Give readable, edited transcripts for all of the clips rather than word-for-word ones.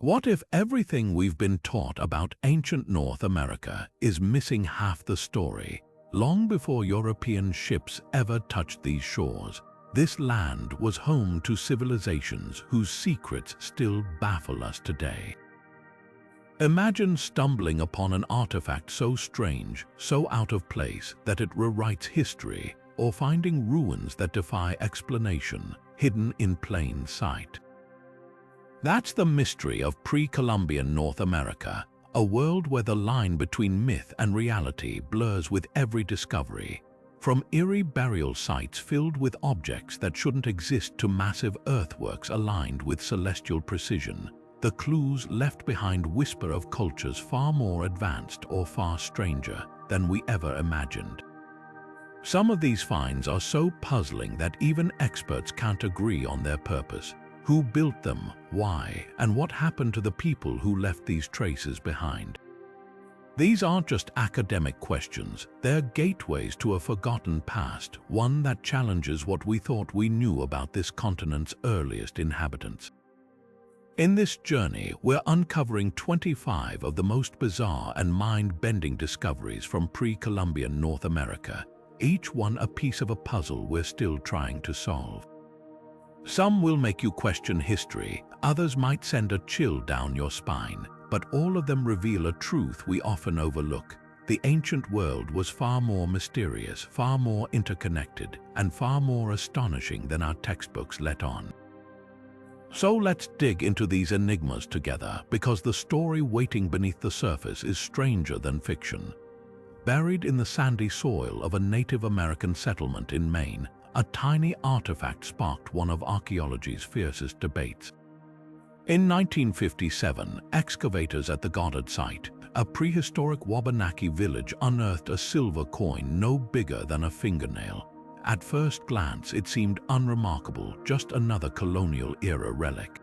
What if everything we've been taught about ancient North America is missing half the story? Long before European ships ever touched these shores, this land was home to civilizations whose secrets still baffle us today. Imagine stumbling upon an artifact so strange, so out of place that it rewrites history, or finding ruins that defy explanation, hidden in plain sight. That's the mystery of pre-Columbian North America, a world where the line between myth and reality blurs with every discovery. From eerie burial sites filled with objects that shouldn't exist to massive earthworks aligned with celestial precision, the clues left behind whisper of cultures far more advanced or far stranger than we ever imagined. Some of these finds are so puzzling that even experts can't agree on their purpose. Who built them, why, and what happened to the people who left these traces behind? These aren't just academic questions, they're gateways to a forgotten past, one that challenges what we thought we knew about this continent's earliest inhabitants. In this journey, we're uncovering 25 of the most bizarre and mind-bending discoveries from pre-Columbian North America, each one a piece of a puzzle we're still trying to solve. Some will make you question history, others might send a chill down your spine, but all of them reveal a truth we often overlook. The ancient world was far more mysterious, far more interconnected, and far more astonishing than our textbooks let on. So let's dig into these enigmas together, because the story waiting beneath the surface is stranger than fiction. Buried in the sandy soil of a Native American settlement in Maine, a tiny artifact sparked one of archaeology's fiercest debates. In 1957, excavators at the Goddard site, a prehistoric Wabanaki village, unearthed a silver coin no bigger than a fingernail. At first glance, it seemed unremarkable, just another colonial-era relic.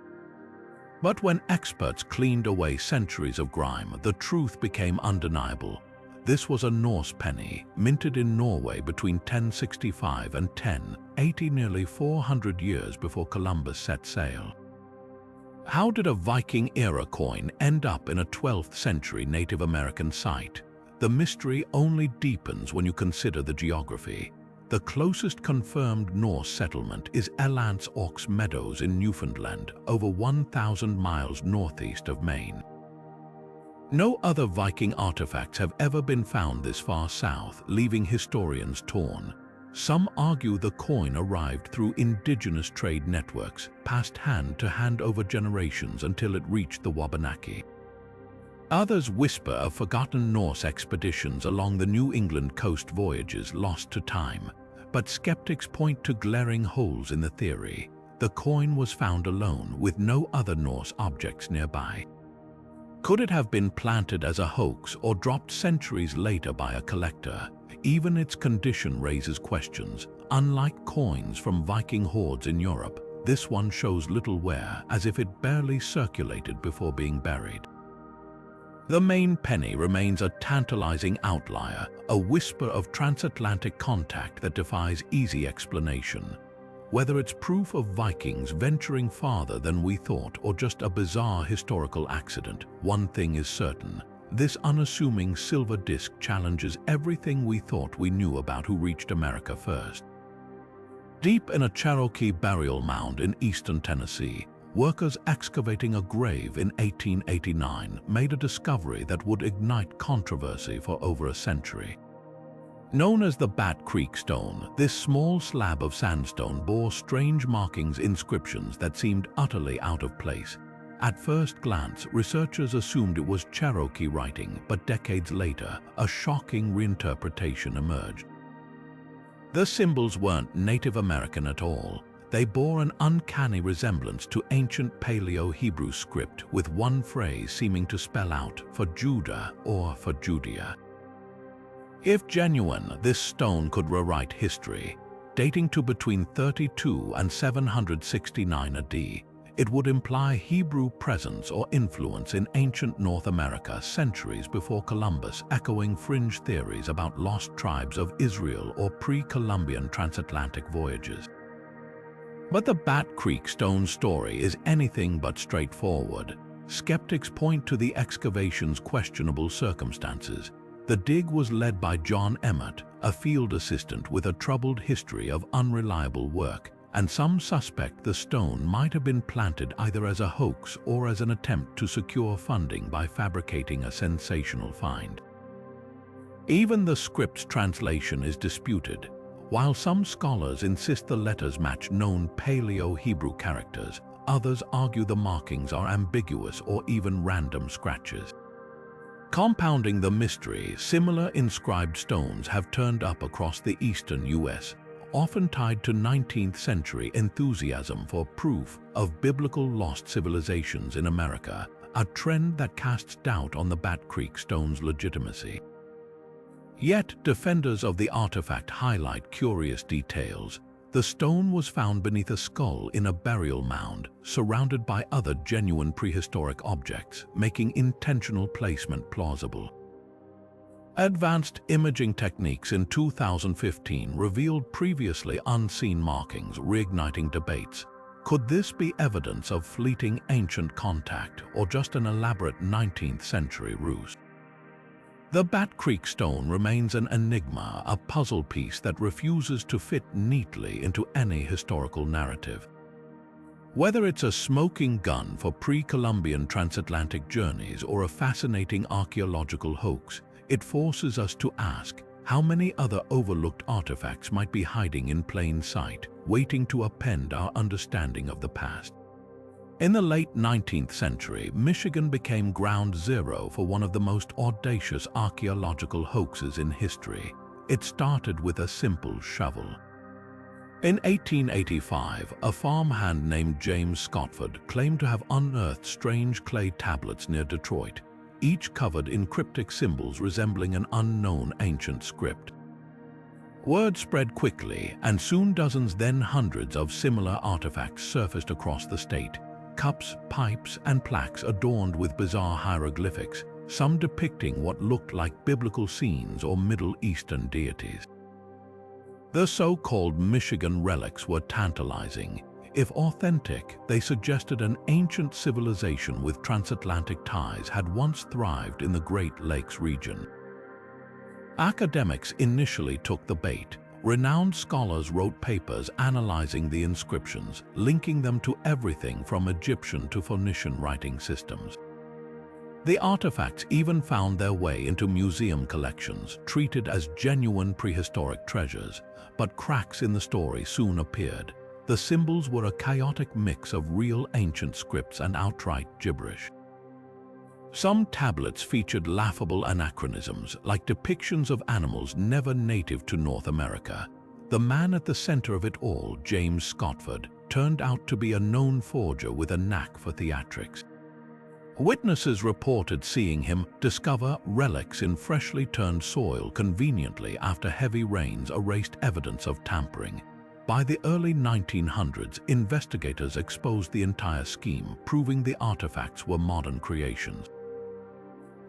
But when experts cleaned away centuries of grime, the truth became undeniable. This was a Norse penny, minted in Norway between 1065 and 1080, nearly 400 years before Columbus set sail. How did a Viking-era coin end up in a 12th century Native American site? The mystery only deepens when you consider the geography. The closest confirmed Norse settlement is Elance Oaks Meadows in Newfoundland, over 1,000 miles northeast of Maine. No other Viking artifacts have ever been found this far south, leaving historians torn. Some argue the coin arrived through indigenous trade networks, passed hand to hand over generations until it reached the Wabanaki. Others whisper of forgotten Norse expeditions along the New England coast, voyages lost to time. But skeptics point to glaring holes in the theory. The coin was found alone, with no other Norse objects nearby. Could it have been planted as a hoax or dropped centuries later by a collector? Even its condition raises questions. Unlike coins from Viking hoards in Europe, this one shows little wear, as if it barely circulated before being buried. The Maine Penny remains a tantalizing outlier, a whisper of transatlantic contact that defies easy explanation. Whether it's proof of Vikings venturing farther than we thought or just a bizarre historical accident, one thing is certain: this unassuming silver disc challenges everything we thought we knew about who reached America first. Deep in a Cherokee burial mound in eastern Tennessee, workers excavating a grave in 1889 made a discovery that would ignite controversy for over a century. Known as the Bat Creek Stone, this small slab of sandstone bore strange markings, inscriptions that seemed utterly out of place. At first glance, researchers assumed it was Cherokee writing, but decades later, a shocking reinterpretation emerged. The symbols weren't Native American at all. They bore an uncanny resemblance to ancient Paleo-Hebrew script, with one phrase seeming to spell out "for Judah" or "for Judea." If genuine, this stone could rewrite history. Dating to between 32 and 769 AD, it would imply Hebrew presence or influence in ancient North America centuries before Columbus, echoing fringe theories about lost tribes of Israel or pre-Columbian transatlantic voyages. But the Bat Creek Stone story is anything but straightforward. skeptics point to the excavation's questionable circumstances. The dig was led by John Emmett, a field assistant with a troubled history of unreliable work, and some suspect the stone might have been planted either as a hoax or as an attempt to secure funding by fabricating a sensational find. Even the script's translation is disputed. While some scholars insist the letters match known Paleo-Hebrew characters, others argue the markings are ambiguous or even random scratches. Compounding the mystery, similar inscribed stones have turned up across the eastern U.S., often tied to 19th century enthusiasm for proof of biblical lost civilizations in America, a trend that casts doubt on the Bat Creek stone's legitimacy. Yet, defenders of the artifact highlight curious details. The stone was found beneath a skull in a burial mound, surrounded by other genuine prehistoric objects, making intentional placement plausible. Advanced imaging techniques in 2015 revealed previously unseen markings, reigniting debates. Could this be evidence of fleeting ancient contact or just an elaborate 19th century ruse? The Bat Creek stone remains an enigma, a puzzle piece that refuses to fit neatly into any historical narrative. Whether it's a smoking gun for pre-Columbian transatlantic journeys or a fascinating archaeological hoax, it forces us to ask how many other overlooked artifacts might be hiding in plain sight, waiting to upend our understanding of the past. In the late 19th century, Michigan became ground zero for one of the most audacious archaeological hoaxes in history. It started with a simple shovel. In 1885, a farmhand named James Scotford claimed to have unearthed strange clay tablets near Detroit, each covered in cryptic symbols resembling an unknown ancient script. Word spread quickly, and soon dozens, then hundreds of similar artifacts surfaced across the state. Cups, pipes, and plaques adorned with bizarre hieroglyphics, some depicting what looked like biblical scenes or Middle Eastern deities. The so-called Michigan Relics were tantalizing. If authentic, they suggested an ancient civilization with transatlantic ties had once thrived in the Great Lakes region. Academics initially took the bait. Renowned scholars wrote papers analyzing the inscriptions, linking them to everything from Egyptian to Phoenician writing systems. The artifacts even found their way into museum collections, treated as genuine prehistoric treasures, but cracks in the story soon appeared. The symbols were a chaotic mix of real ancient scripts and outright gibberish. Some tablets featured laughable anachronisms, like depictions of animals never native to North America. The man at the center of it all, James Scotford, turned out to be a known forger with a knack for theatrics. Witnesses reported seeing him discover relics in freshly turned soil conveniently after heavy rains erased evidence of tampering. By the early 1900s, investigators exposed the entire scheme, proving the artifacts were modern creations.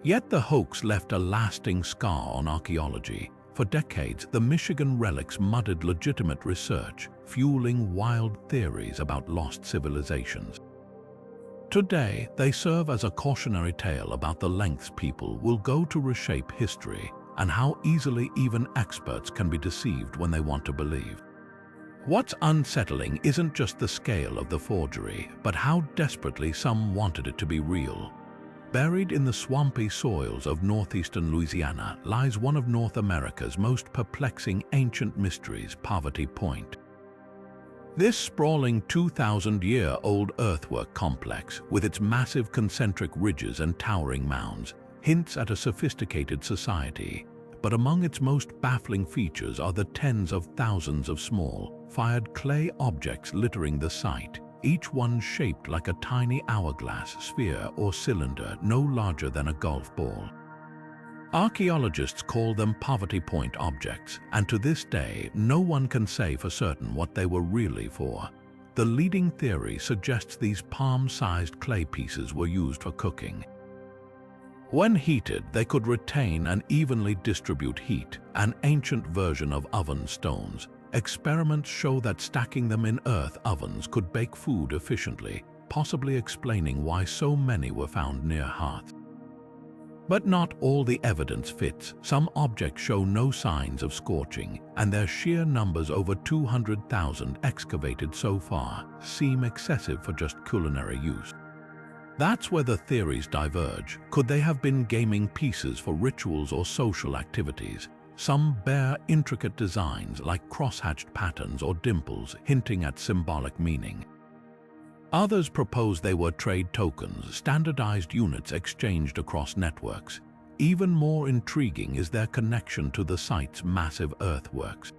Yet the hoax left a lasting scar on archaeology. For decades, the Michigan Relics muddied legitimate research, fueling wild theories about lost civilizations. Today, they serve as a cautionary tale about the lengths people will go to reshape history and how easily even experts can be deceived when they want to believe. What's unsettling isn't just the scale of the forgery, but how desperately some wanted it to be real. Buried in the swampy soils of northeastern Louisiana lies one of North America's most perplexing ancient mysteries, Poverty Point. This sprawling 2,000-year-old earthwork complex, with its massive concentric ridges and towering mounds, hints at a sophisticated society. But among its most baffling features are the tens of thousands of small, fired clay objects littering the site, each one shaped like a tiny hourglass, sphere, or cylinder no larger than a golf ball. Archaeologists call them Poverty Point objects, and to this day, no one can say for certain what they were really for. The leading theory suggests these palm-sized clay pieces were used for cooking. When heated, they could retain and evenly distribute heat, an ancient version of oven stones. Experiments show that stacking them in earth ovens could bake food efficiently, possibly explaining why so many were found near hearths. But not all the evidence fits. Some objects show no signs of scorching, and their sheer numbers, over 200,000 excavated so far, seem excessive for just culinary use. That's where the theories diverge. Could they have been gaming pieces for rituals or social activities? Some bear intricate designs like cross-hatched patterns or dimples, hinting at symbolic meaning. Others propose they were trade tokens, standardized units exchanged across networks. Even more intriguing is their connection to the site's massive earthworks.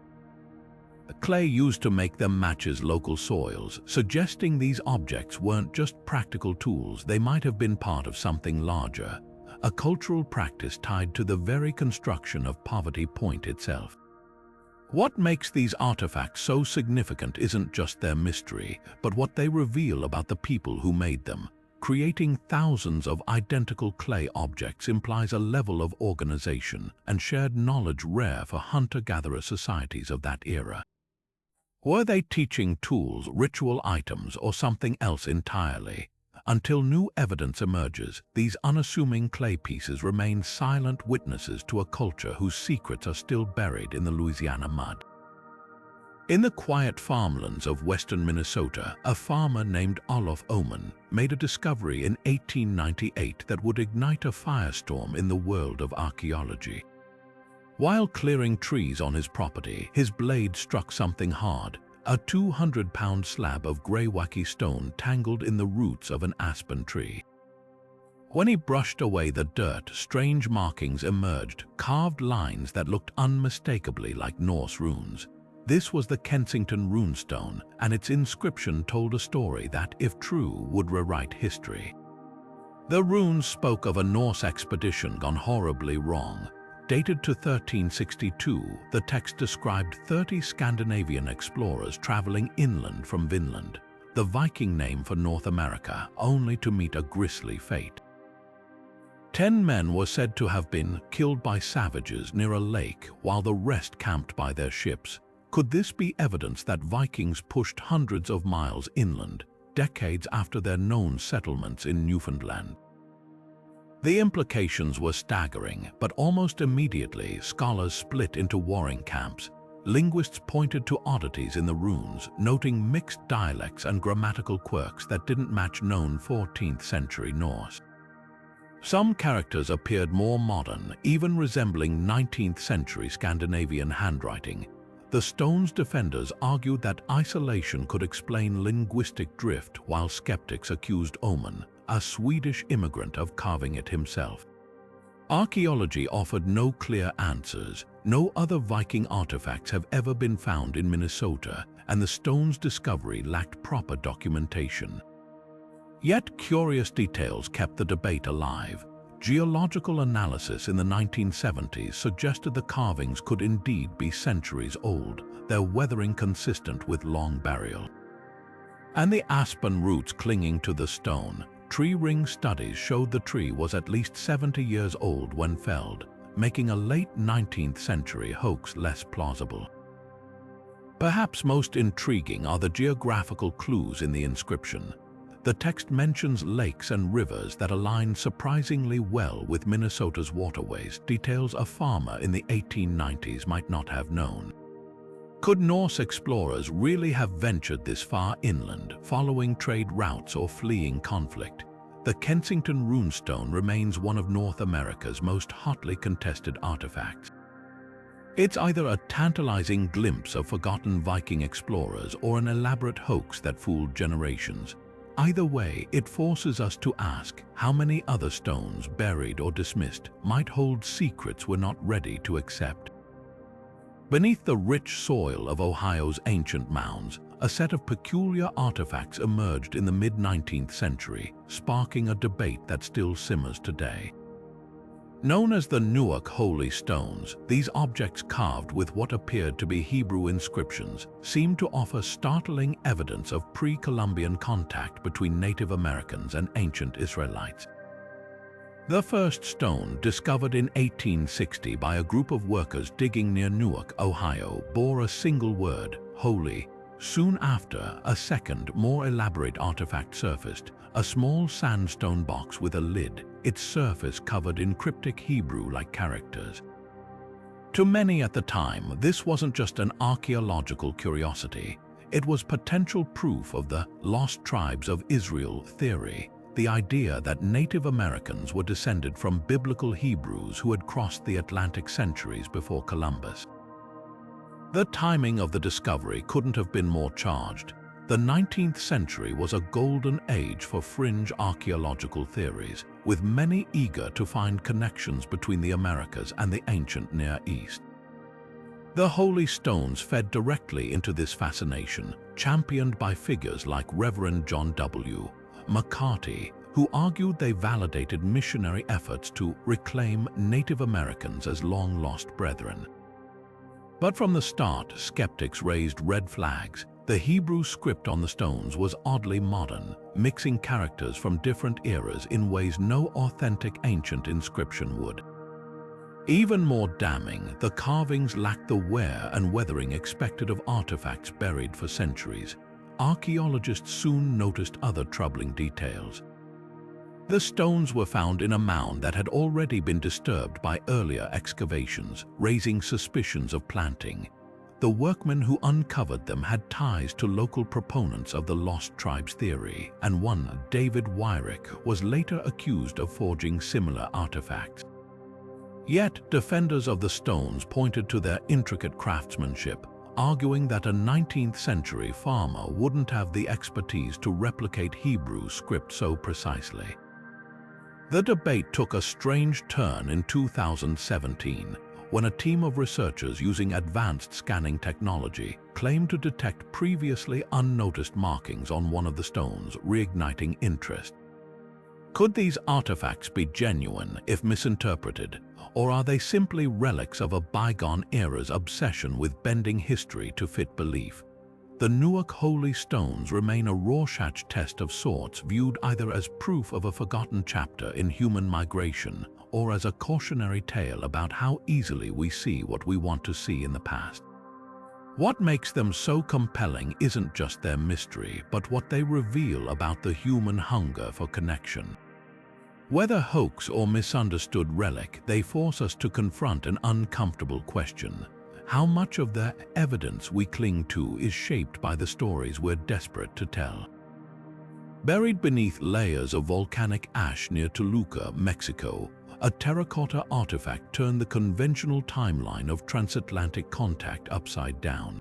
The clay used to make them matches local soils, suggesting these objects weren't just practical tools. They might have been part of something larger, a cultural practice tied to the very construction of Poverty Point itself. What makes these artifacts so significant isn't just their mystery, but what they reveal about the people who made them. Creating thousands of identical clay objects implies a level of organization and shared knowledge rare for hunter-gatherer societies of that era. Were they teaching tools, ritual items, or something else entirely? Until new evidence emerges, these unassuming clay pieces remain silent witnesses to a culture whose secrets are still buried in the Louisiana mud. In the quiet farmlands of western Minnesota, a farmer named Olaf Oman made a discovery in 1898 that would ignite a firestorm in the world of archaeology. While clearing trees on his property, his blade struck something hard, a 200-pound slab of greywacke stone tangled in the roots of an aspen tree. When he brushed away the dirt, strange markings emerged, carved lines that looked unmistakably like Norse runes. This was the Kensington Runestone, and its inscription told a story that, if true, would rewrite history. The runes spoke of a Norse expedition gone horribly wrong. Dated to 1362, the text described 30 Scandinavian explorers traveling inland from Vinland, the Viking name for North America, only to meet a grisly fate. 10 men were said to have been killed by savages near a lake, while the rest camped by their ships. Could this be evidence that Vikings pushed hundreds of miles inland, decades after their known settlements in Newfoundland? The implications were staggering, but almost immediately scholars split into warring camps. Linguists pointed to oddities in the runes, noting mixed dialects and grammatical quirks that didn't match known 14th century Norse. Some characters appeared more modern, even resembling 19th century Scandinavian handwriting. The stone's defenders argued that isolation could explain linguistic drift, while skeptics accused Oman, a Swedish immigrant, of carving it himself. Archaeology offered no clear answers. No other Viking artifacts have ever been found in Minnesota, and the stone's discovery lacked proper documentation. Yet curious details kept the debate alive. Geological analysis in the 1970s suggested the carvings could indeed be centuries old, their weathering consistent with long burial. And the aspen roots clinging to the stone. Tree ring studies showed the tree was at least 70 years old when felled, making a late 19th century hoax less plausible. Perhaps most intriguing are the geographical clues in the inscription. The text mentions lakes and rivers that align surprisingly well with Minnesota's waterways, details a farmer in the 1890s might not have known. Could Norse explorers really have ventured this far inland, following trade routes or fleeing conflict? The Kensington Runestone remains one of North America's most hotly contested artifacts. It's either a tantalizing glimpse of forgotten Viking explorers or an elaborate hoax that fooled generations. Either way, it forces us to ask how many other stones, buried or dismissed, might hold secrets we're not ready to accept. Beneath the rich soil of Ohio's ancient mounds, a set of peculiar artifacts emerged in the mid-19th century, sparking a debate that still simmers today. Known as the Newark Holy Stones, these objects carved with what appeared to be Hebrew inscriptions seemed to offer startling evidence of pre-Columbian contact between Native Americans and ancient Israelites. The first stone, discovered in 1860 by a group of workers digging near Newark, Ohio, bore a single word, holy, Soon after, a second, more elaborate artifact surfaced, a small sandstone box with a lid, its surface covered in cryptic Hebrew-like characters. To many at the time, this wasn't just an archaeological curiosity. It was potential proof of the lost tribes of Israel theory, the idea that Native Americans were descended from biblical Hebrews who had crossed the Atlantic centuries before Columbus. The timing of the discovery couldn't have been more charged. The 19th century was a golden age for fringe archaeological theories, with many eager to find connections between the Americas and the ancient Near East. The Holy Stones fed directly into this fascination, championed by figures like Reverend John W. McCarty, who argued they validated missionary efforts to reclaim Native Americans as long-lost brethren. But from the start, skeptics raised red flags. The Hebrew script on the stones was oddly modern, mixing characters from different eras in ways no authentic ancient inscription would. Even more damning, the carvings lacked the wear and weathering expected of artifacts buried for centuries. Archaeologists soon noticed other troubling details. The stones were found in a mound that had already been disturbed by earlier excavations, raising suspicions of planting. The workmen who uncovered them had ties to local proponents of the lost tribes theory, and one, David Wyrick, was later accused of forging similar artifacts. Yet, defenders of the stones pointed to their intricate craftsmanship, arguing that a 19th century farmer wouldn't have the expertise to replicate Hebrew script so precisely. The debate took a strange turn in 2017, when a team of researchers using advanced scanning technology claimed to detect previously unnoticed markings on one of the stones, reigniting interest. Could these artifacts be genuine if misinterpreted, or are they simply relics of a bygone era's obsession with bending history to fit belief? The Newark Holy Stones remain a Rorschach test of sorts, viewed either as proof of a forgotten chapter in human migration or as a cautionary tale about how easily we see what we want to see in the past. What makes them so compelling isn't just their mystery, but what they reveal about the human hunger for connection. Whether hoax or misunderstood relic, they force us to confront an uncomfortable question. How much of the evidence we cling to is shaped by the stories we're desperate to tell? Buried beneath layers of volcanic ash near Toluca, Mexico, a terracotta artifact turned the conventional timeline of transatlantic contact upside down.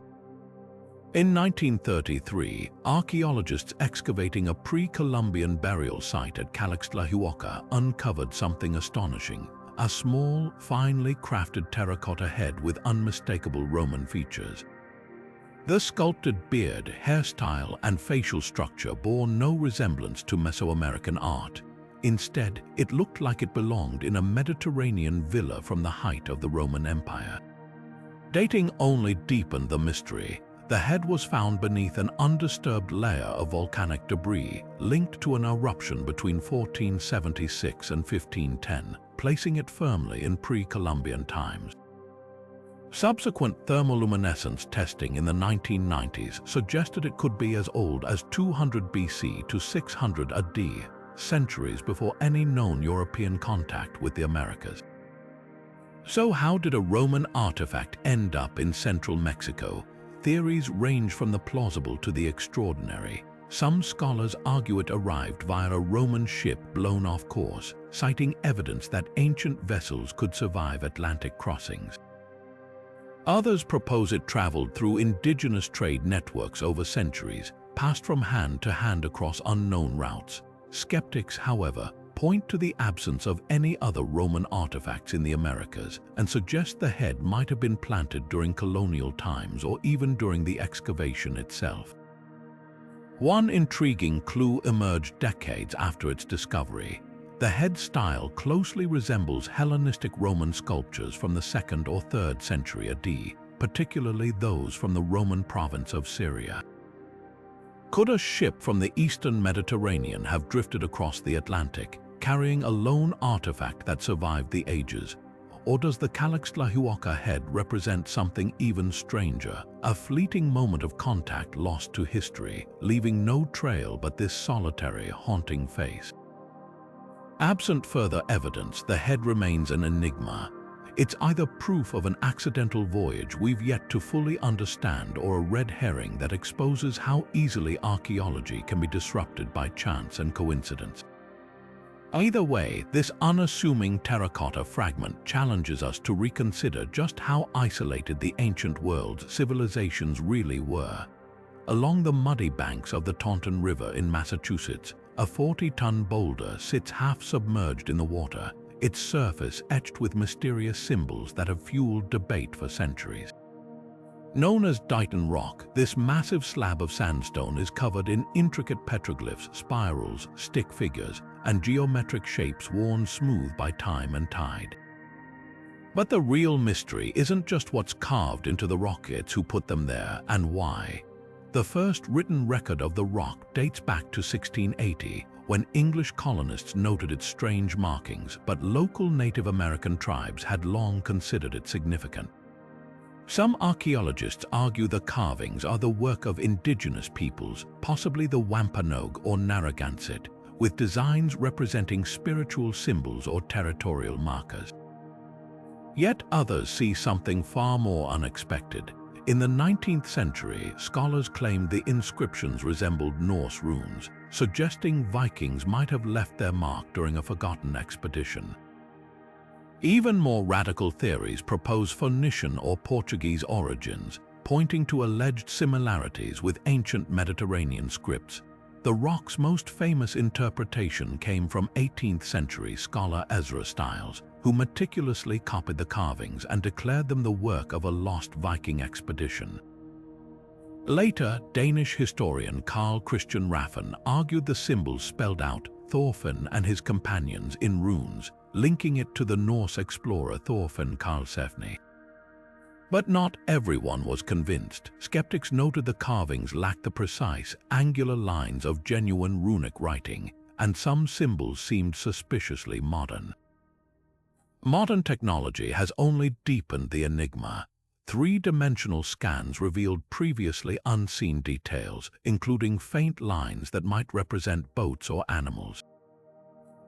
In 1933, archaeologists excavating a pre-Columbian burial site at Calixtlahuaca uncovered something astonishing: a small, finely crafted terracotta head with unmistakable Roman features. The sculpted beard, hairstyle, and facial structure bore no resemblance to Mesoamerican art. Instead, it looked like it belonged in a Mediterranean villa from the height of the Roman Empire. Dating only deepened the mystery. The head was found beneath an undisturbed layer of volcanic debris, linked to an eruption between 1476 and 1510, placing it firmly in pre-Columbian times. Subsequent thermoluminescence testing in the 1990s suggested it could be as old as 200 BC to 600 AD, centuries before any known European contact with the Americas. So how did a Roman artifact end up in central Mexico? Theories range from the plausible to the extraordinary. Some scholars argue it arrived via a Roman ship blown off course, citing evidence that ancient vessels could survive Atlantic crossings. Others propose it traveled through indigenous trade networks over centuries, passed from hand to hand across unknown routes. Skeptics, however, point to the absence of any other Roman artifacts in the Americas and suggest the head might have been planted during colonial times or even during the excavation itself. One intriguing clue emerged decades after its discovery. The head style closely resembles Hellenistic Roman sculptures from the 2nd or 3rd century AD, particularly those from the Roman province of Syria. Could a ship from the eastern Mediterranean have drifted across the Atlantic, carrying a lone artifact that survived the ages? Or does the Calixtlahuoca head represent something even stranger, a fleeting moment of contact lost to history, leaving no trail but this solitary, haunting face? Absent further evidence, the head remains an enigma. It's either proof of an accidental voyage we've yet to fully understand, or a red herring that exposes how easily archaeology can be disrupted by chance and coincidence. Either way, this unassuming terracotta fragment challenges us to reconsider just how isolated the ancient world's civilizations really were. Along the muddy banks of the Taunton River in Massachusetts, a 40-ton boulder sits half-submerged in the water, its surface etched with mysterious symbols that have fueled debate for centuries. Known as Dighton Rock, this massive slab of sandstone is covered in intricate petroglyphs, spirals, stick figures, and geometric shapes worn smooth by time and tide. But the real mystery isn't just what's carved into the rock, it's who put them there and why. The first written record of the rock dates back to 1680, when English colonists noted its strange markings, but local Native American tribes had long considered it significant. Some archaeologists argue the carvings are the work of indigenous peoples, possibly the Wampanoag or Narragansett, with designs representing spiritual symbols or territorial markers. Yet others see something far more unexpected. In the 19th century, scholars claimed the inscriptions resembled Norse runes, suggesting Vikings might have left their mark during a forgotten expedition. Even more radical theories propose Phoenician or Portuguese origins, pointing to alleged similarities with ancient Mediterranean scripts. The rock's most famous interpretation came from 18th century scholar Ezra Stiles, who meticulously copied the carvings and declared them the work of a lost Viking expedition. Later, Danish historian Carl Christian Raffen argued the symbols spelled out Thorfinn and his companions in runes, linking it to the Norse explorer Thorfinn Karlsefni. But not everyone was convinced. Skeptics noted the carvings lacked the precise, angular lines of genuine runic writing, and some symbols seemed suspiciously modern. Modern technology has only deepened the enigma. Three-dimensional scans revealed previously unseen details, including faint lines that might represent boats or animals.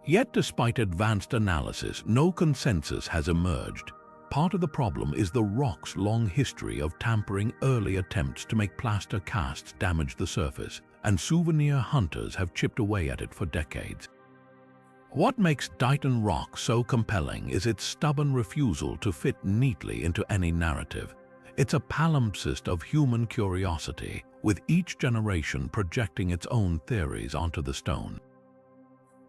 Yet despite advanced analysis, no consensus has emerged. Part of the problem is the rock's long history of tampering. Early attempts to make plaster casts damaged the surface, and souvenir hunters have chipped away at it for decades. What makes Dighton Rock so compelling is its stubborn refusal to fit neatly into any narrative. It's a palimpsest of human curiosity, with each generation projecting its own theories onto the stone.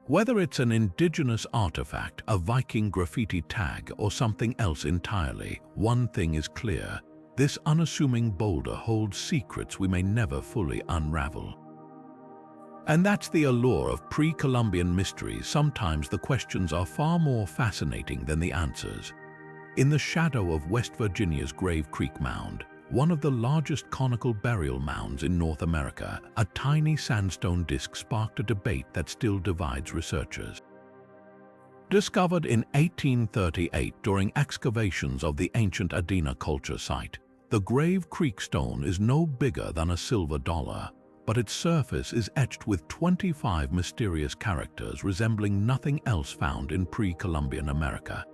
Whether it's an indigenous artifact, a Viking graffiti tag, or something else entirely, one thing is clear: this unassuming boulder holds secrets we may never fully unravel. And that's the allure of pre-Columbian mysteries. Sometimes the questions are far more fascinating than the answers. In the shadow of West Virginia's Grave Creek Mound, one of the largest conical burial mounds in North America, a tiny sandstone disk sparked a debate that still divides researchers. Discovered in 1838 during excavations of the ancient Adena culture site, the Grave Creek stone is no bigger than a silver dollar, but its surface is etched with 25 mysterious characters resembling nothing else found in pre-Columbian America.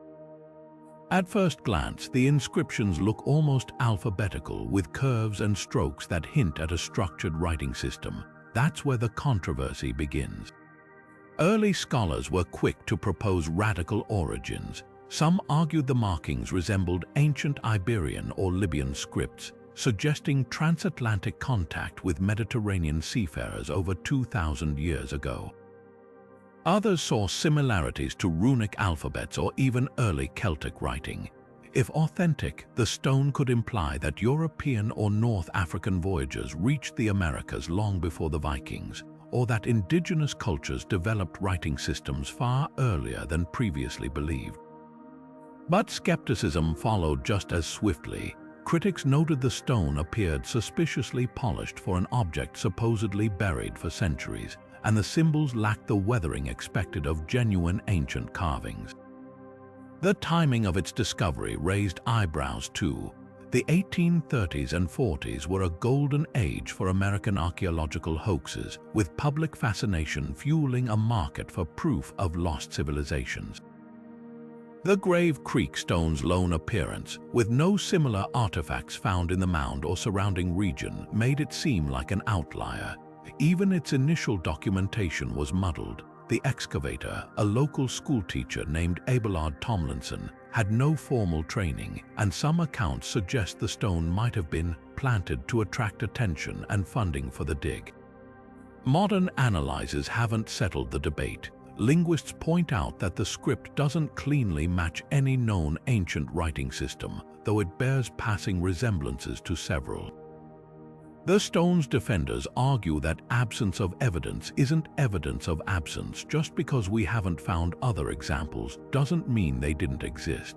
At first glance, the inscriptions look almost alphabetical, with curves and strokes that hint at a structured writing system. That's where the controversy begins. Early scholars were quick to propose radical origins. Some argued the markings resembled ancient Iberian or Libyan scripts, suggesting transatlantic contact with Mediterranean seafarers over 2,000 years ago. Others saw similarities to runic alphabets or even early Celtic writing. If authentic, the stone could imply that European or North African voyagers reached the Americas long before the Vikings, or that indigenous cultures developed writing systems far earlier than previously believed. But skepticism followed just as swiftly. Critics noted the stone appeared suspiciously polished for an object supposedly buried for centuries, and the symbols lacked the weathering expected of genuine ancient carvings. The timing of its discovery raised eyebrows too. The 1830s and 40s were a golden age for American archaeological hoaxes, with public fascination fueling a market for proof of lost civilizations. The Grave Creek stone's lone appearance, with no similar artifacts found in the mound or surrounding region, made it seem like an outlier. Even its initial documentation was muddled. The excavator, a local schoolteacher named Abelard Tomlinson, had no formal training, and some accounts suggest the stone might have been planted to attract attention and funding for the dig. Modern analyzers haven't settled the debate. Linguists point out that the script doesn't cleanly match any known ancient writing system, though it bears passing resemblances to several. The stone's defenders argue that absence of evidence isn't evidence of absence. Just because we haven't found other examples doesn't mean they didn't exist.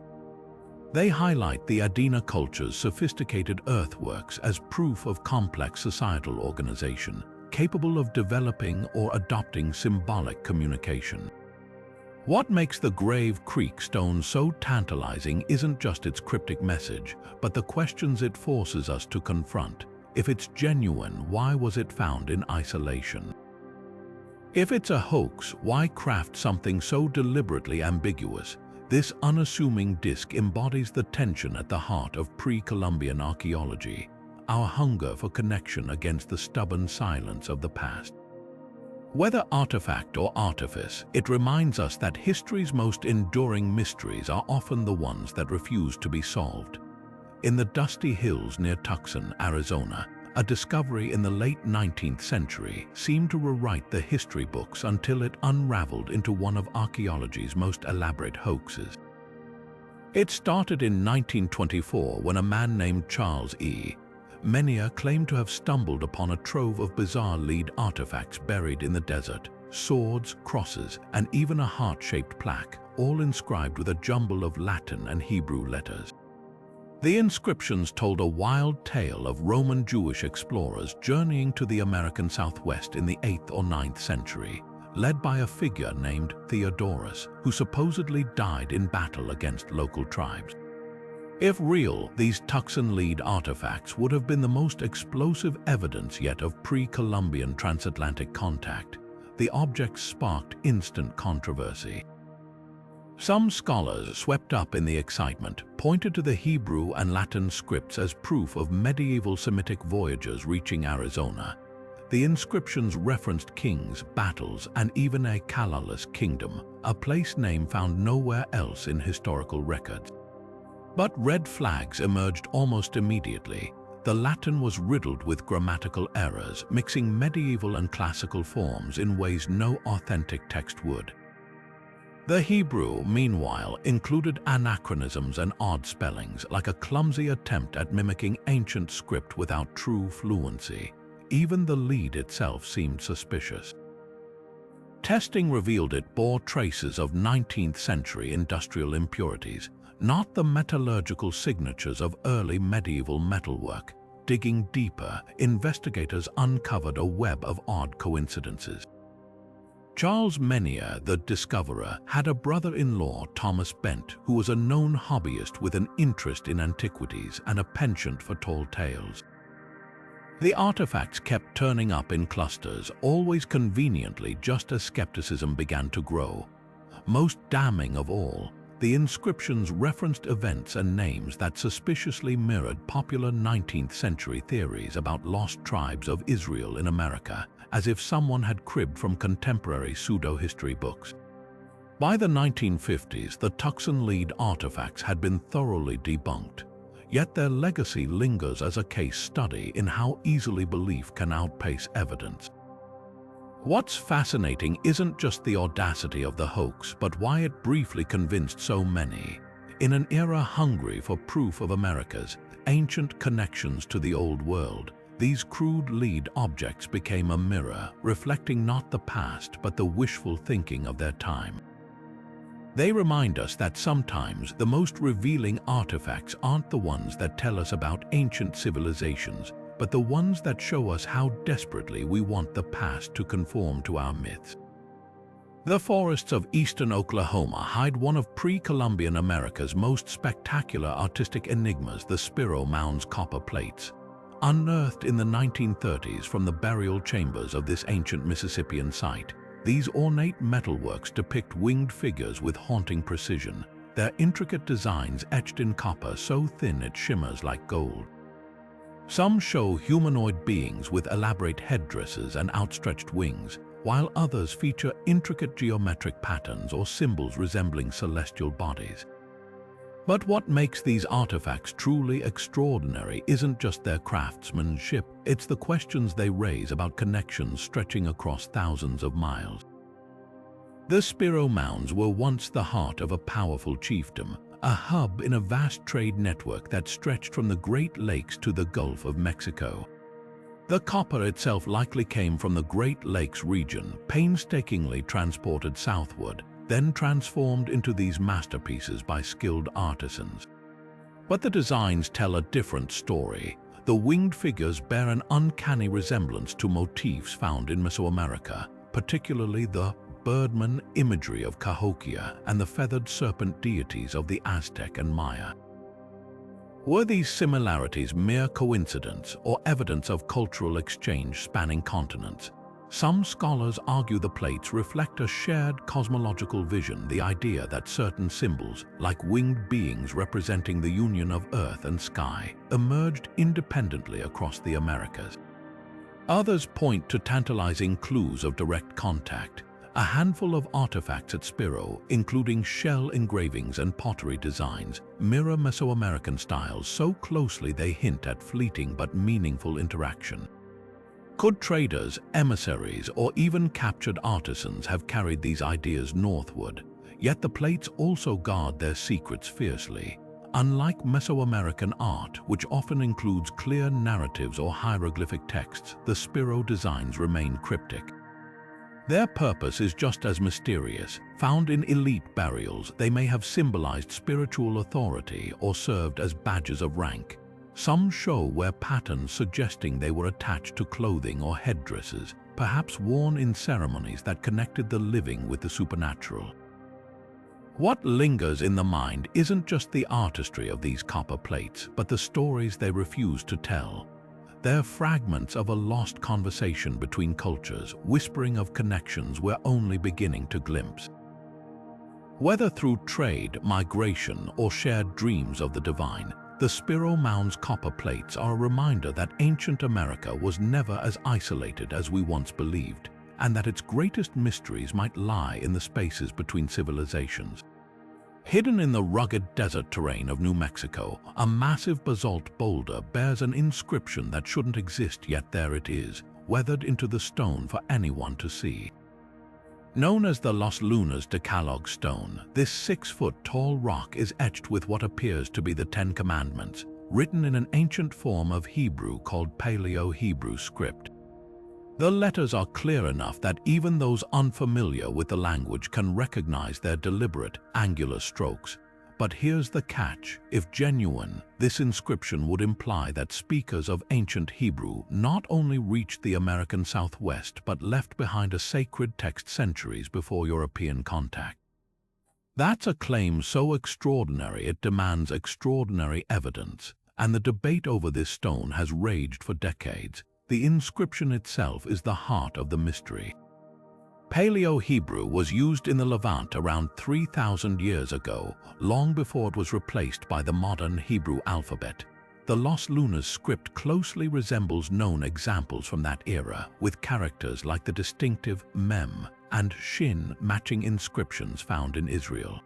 They highlight the Adena culture's sophisticated earthworks as proof of complex societal organization, capable of developing or adopting symbolic communication. What makes the Grave Creek stone so tantalizing isn't just its cryptic message, but the questions it forces us to confront. If it's genuine, why was it found in isolation? If it's a hoax, why craft something so deliberately ambiguous? This unassuming disc embodies the tension at the heart of pre-Columbian archaeology, our hunger for connection against the stubborn silence of the past. Whether artifact or artifice, it reminds us that history's most enduring mysteries are often the ones that refuse to be solved. In the dusty hills near Tucson, Arizona, a discovery in the late 19th century seemed to rewrite the history books until it unraveled into one of archaeology's most elaborate hoaxes. It started in 1924 when a man named Charles E. Mennier claimed to have stumbled upon a trove of bizarre lead artifacts buried in the desert: swords, crosses, and even a heart-shaped plaque, all inscribed with a jumble of Latin and Hebrew letters. The inscriptions told a wild tale of Roman Jewish explorers journeying to the American Southwest in the 8th or 9th century, led by a figure named Theodorus, who supposedly died in battle against local tribes. If real, these Tucson lead artifacts would have been the most explosive evidence yet of pre-Columbian transatlantic contact. The objects sparked instant controversy. Some scholars, swept up in the excitement, pointed to the Hebrew and Latin scripts as proof of medieval Semitic voyages reaching Arizona. The inscriptions referenced kings, battles, and even a colorless kingdom, a place name found nowhere else in historical records. But red flags emerged almost immediately. The Latin was riddled with grammatical errors, mixing medieval and classical forms in ways no authentic text would. The Hebrew, meanwhile, included anachronisms and odd spellings, like a clumsy attempt at mimicking ancient script without true fluency. Even the lead itself seemed suspicious. Testing revealed it bore traces of 19th century industrial impurities, not the metallurgical signatures of early medieval metalwork. Digging deeper, investigators uncovered a web of odd coincidences. Charles Mennier, the discoverer, had a brother-in-law, Thomas Bent, who was a known hobbyist with an interest in antiquities and a penchant for tall tales. The artifacts kept turning up in clusters, always conveniently just as skepticism began to grow. Most damning of all, the inscriptions referenced events and names that suspiciously mirrored popular 19th century theories about lost tribes of Israel in America, as if someone had cribbed from contemporary pseudo-history books. By the 1950s, the Tucson lead artifacts had been thoroughly debunked, yet their legacy lingers as a case study in how easily belief can outpace evidence. What's fascinating isn't just the audacity of the hoax, but why it briefly convinced so many. In an era hungry for proof of America's ancient connections to the Old World, these crude lead objects became a mirror, reflecting not the past but the wishful thinking of their time. They remind us that sometimes the most revealing artifacts aren't the ones that tell us about ancient civilizations, but the ones that show us how desperately we want the past to conform to our myths. The forests of eastern Oklahoma hide one of pre-Columbian America's most spectacular artistic enigmas, the Spiro Mound's copper plates. Unearthed in the 1930s from the burial chambers of this ancient Mississippian site, these ornate metalworks depict winged figures with haunting precision, their intricate designs etched in copper so thin it shimmers like gold. Some show humanoid beings with elaborate headdresses and outstretched wings, while others feature intricate geometric patterns or symbols resembling celestial bodies. But what makes these artifacts truly extraordinary isn't just their craftsmanship, it's the questions they raise about connections stretching across thousands of miles. The Spiro Mounds were once the heart of a powerful chiefdom, a hub in a vast trade network that stretched from the Great Lakes to the Gulf of Mexico. The copper itself likely came from the Great Lakes region, painstakingly transported southward, then transformed into these masterpieces by skilled artisans. But the designs tell a different story. The winged figures bear an uncanny resemblance to motifs found in Mesoamerica, particularly the birdman imagery of Cahokia and the feathered serpent deities of the Aztec and Maya. Were these similarities mere coincidence or evidence of cultural exchange spanning continents? Some scholars argue the plates reflect a shared cosmological vision, the idea that certain symbols, like winged beings representing the union of earth and sky, emerged independently across the Americas. Others point to tantalizing clues of direct contact. A handful of artifacts at Spiro, including shell engravings and pottery designs, mirror Mesoamerican styles so closely they hint at fleeting but meaningful interaction. Could traders, emissaries, or even captured artisans have carried these ideas northward? Yet the plates also guard their secrets fiercely. Unlike Mesoamerican art, which often includes clear narratives or hieroglyphic texts, the Spiro designs remain cryptic. Their purpose is just as mysterious. Found in elite burials, they may have symbolized spiritual authority or served as badges of rank. Some show wear patterns suggesting they were attached to clothing or headdresses, perhaps worn in ceremonies that connected the living with the supernatural. What lingers in the mind isn't just the artistry of these copper plates, but the stories they refuse to tell. They're fragments of a lost conversation between cultures, whispering of connections we're only beginning to glimpse. Whether through trade, migration, or shared dreams of the divine, the Spiro Mound's copper plates are a reminder that ancient America was never as isolated as we once believed, and that its greatest mysteries might lie in the spaces between civilizations. Hidden in the rugged desert terrain of New Mexico, a massive basalt boulder bears an inscription that shouldn't exist, yet there it is, weathered into the stone for anyone to see. Known as the Los Lunas Decalogue Stone, this 6-foot-tall rock is etched with what appears to be the Ten Commandments, written in an ancient form of Hebrew called Paleo-Hebrew script. The letters are clear enough that even those unfamiliar with the language can recognize their deliberate, angular strokes. But here's the catch: if genuine, this inscription would imply that speakers of ancient Hebrew not only reached the American Southwest but left behind a sacred text centuries before European contact. That's a claim so extraordinary it demands extraordinary evidence, and the debate over this stone has raged for decades. The inscription itself is the heart of the mystery. Paleo-Hebrew was used in the Levant around 3,000 years ago, long before it was replaced by the modern Hebrew alphabet. The Los Lunas script closely resembles known examples from that era, with characters like the distinctive Mem and Shin matching inscriptions found in Israel.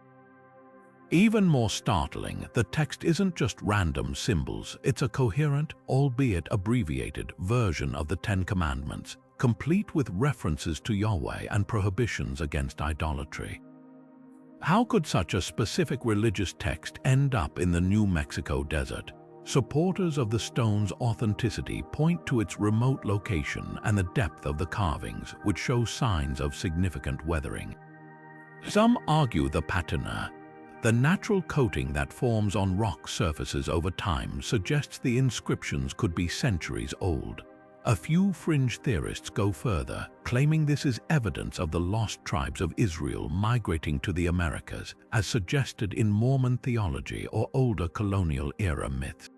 Even more startling, the text isn't just random symbols, it's a coherent, albeit abbreviated, version of the Ten Commandments, complete with references to Yahweh and prohibitions against idolatry. How could such a specific religious text end up in the New Mexico desert? Supporters of the stone's authenticity point to its remote location and the depth of the carvings, which show signs of significant weathering. Some argue the patina, the natural coating that forms on rock surfaces over time, suggests the inscriptions could be centuries old. A few fringe theorists go further, claiming this is evidence of the lost tribes of Israel migrating to the Americas, as suggested in Mormon theology or older colonial-era myths.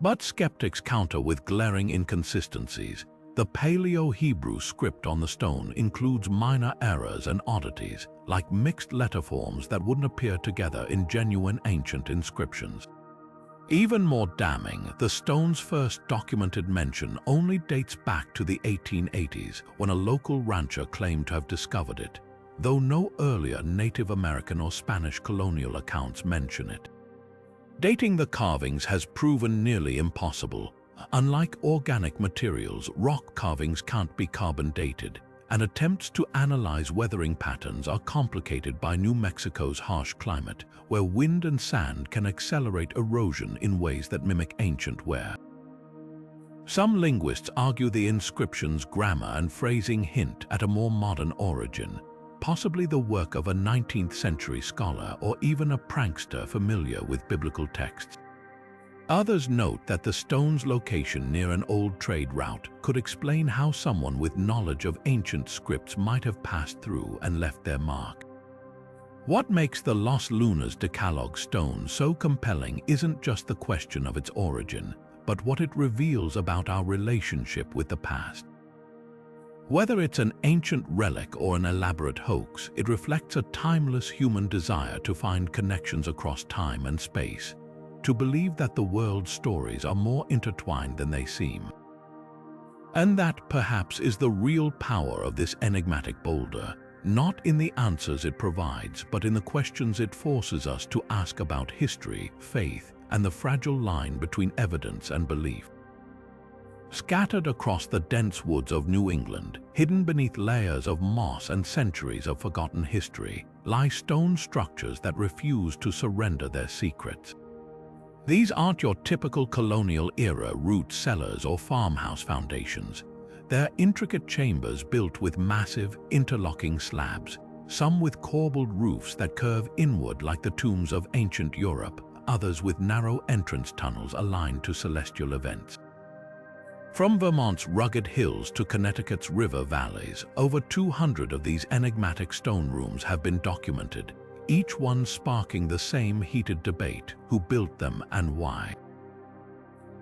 But skeptics counter with glaring inconsistencies. The Paleo-Hebrew script on the stone includes minor errors and oddities, like mixed letter forms that wouldn't appear together in genuine ancient inscriptions. Even more damning, the stone's first documented mention only dates back to the 1880s, when a local rancher claimed to have discovered it, though no earlier Native American or Spanish colonial accounts mention it. Dating the carvings has proven nearly impossible. Unlike organic materials, rock carvings can't be carbon dated, and attempts to analyze weathering patterns are complicated by New Mexico's harsh climate, where wind and sand can accelerate erosion in ways that mimic ancient wear. Some linguists argue the inscription's grammar and phrasing hint at a more modern origin, possibly the work of a 19th-century scholar or even a prankster familiar with biblical texts. Others note that the stone's location near an old trade route could explain how someone with knowledge of ancient scripts might have passed through and left their mark. What makes the Los Lunas Decalogue stone so compelling isn't just the question of its origin, but what it reveals about our relationship with the past. Whether it's an ancient relic or an elaborate hoax, it reflects a timeless human desire to find connections across time and space, to believe that the world's stories are more intertwined than they seem. And that, perhaps, is the real power of this enigmatic boulder, not in the answers it provides, but in the questions it forces us to ask about history, faith, and the fragile line between evidence and belief. Scattered across the dense woods of New England, hidden beneath layers of moss and centuries of forgotten history, lie stone structures that refuse to surrender their secrets. These aren't your typical colonial-era root cellars or farmhouse foundations. They're intricate chambers built with massive, interlocking slabs, some with corbelled roofs that curve inward like the tombs of ancient Europe, others with narrow entrance tunnels aligned to celestial events. From Vermont's rugged hills to Connecticut's river valleys, over 200 of these enigmatic stone rooms have been documented, each one sparking the same heated debate: who built them and why.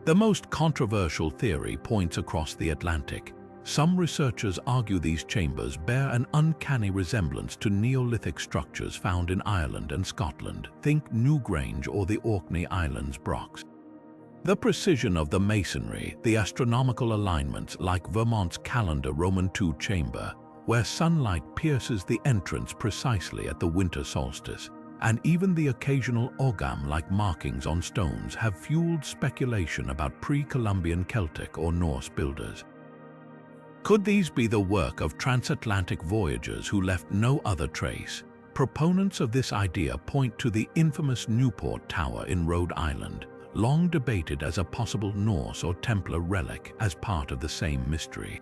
The most controversial theory points across the Atlantic. Some researchers argue these chambers bear an uncanny resemblance to Neolithic structures found in Ireland and Scotland. Think Newgrange or the Orkney Islands Brochs. The precision of the masonry, the astronomical alignments like Vermont's calendar Roman II chamber, where sunlight pierces the entrance precisely at the winter solstice, and even the occasional ogham-like markings on stones have fueled speculation about pre-Columbian Celtic or Norse builders. Could these be the work of transatlantic voyagers who left no other trace? Proponents of this idea point to the infamous Newport Tower in Rhode Island, long debated as a possible Norse or Templar relic as part of the same mystery.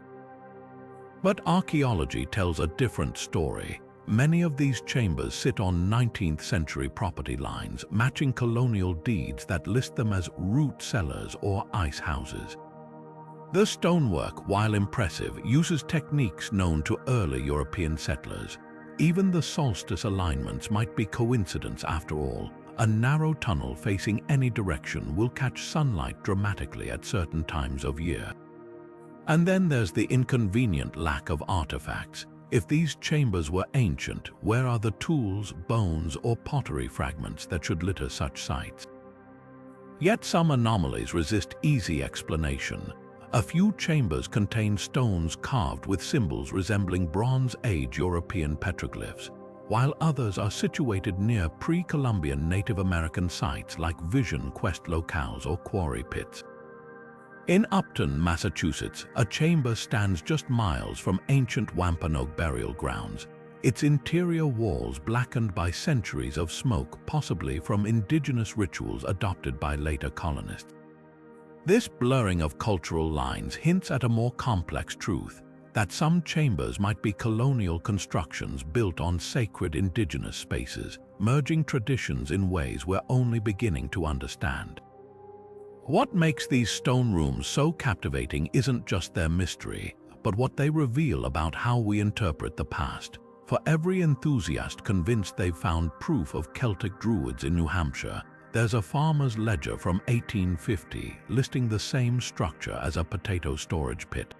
But archaeology tells a different story. Many of these chambers sit on 19th-century property lines, matching colonial deeds that list them as root cellars or ice houses. The stonework, while impressive, uses techniques known to early European settlers. Even the solstice alignments might be coincidence after all. A narrow tunnel facing any direction will catch sunlight dramatically at certain times of year. And then there's the inconvenient lack of artifacts. If these chambers were ancient, where are the tools, bones, or pottery fragments that should litter such sites? Yet some anomalies resist easy explanation. A few chambers contain stones carved with symbols resembling Bronze Age European petroglyphs, while others are situated near pre-Columbian Native American sites like vision quest locales or quarry pits. In Upton, Massachusetts, a chamber stands just miles from ancient Wampanoag burial grounds, its interior walls blackened by centuries of smoke, possibly from indigenous rituals adopted by later colonists. This blurring of cultural lines hints at a more complex truth, that some chambers might be colonial constructions built on sacred indigenous spaces, merging traditions in ways we're only beginning to understand. What makes these stone rooms so captivating isn't just their mystery, but what they reveal about how we interpret the past. For every enthusiast convinced they've found proof of Celtic Druids in New Hampshire, there's a farmer's ledger from 1850 listing the same structure as a potato storage pit.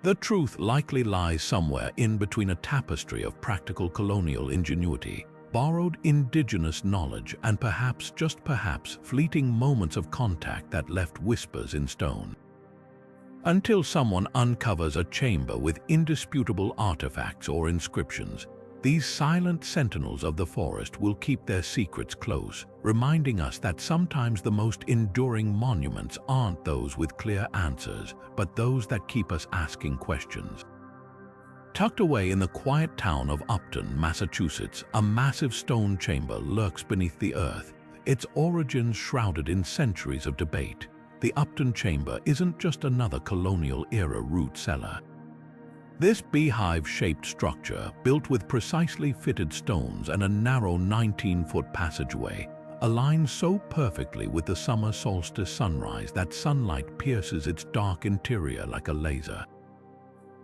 The truth likely lies somewhere in between a tapestry of practical colonial ingenuity, borrowed indigenous knowledge, and perhaps, just perhaps, fleeting moments of contact that left whispers in stone. Until someone uncovers a chamber with indisputable artifacts or inscriptions, these silent sentinels of the forest will keep their secrets close, reminding us that sometimes the most enduring monuments aren't those with clear answers, but those that keep us asking questions. Tucked away in the quiet town of Upton, Massachusetts, a massive stone chamber lurks beneath the earth, its origins shrouded in centuries of debate. The Upton Chamber isn't just another colonial-era root cellar. This beehive-shaped structure, built with precisely fitted stones and a narrow 19-foot passageway, aligns so perfectly with the summer solstice sunrise that sunlight pierces its dark interior like a laser.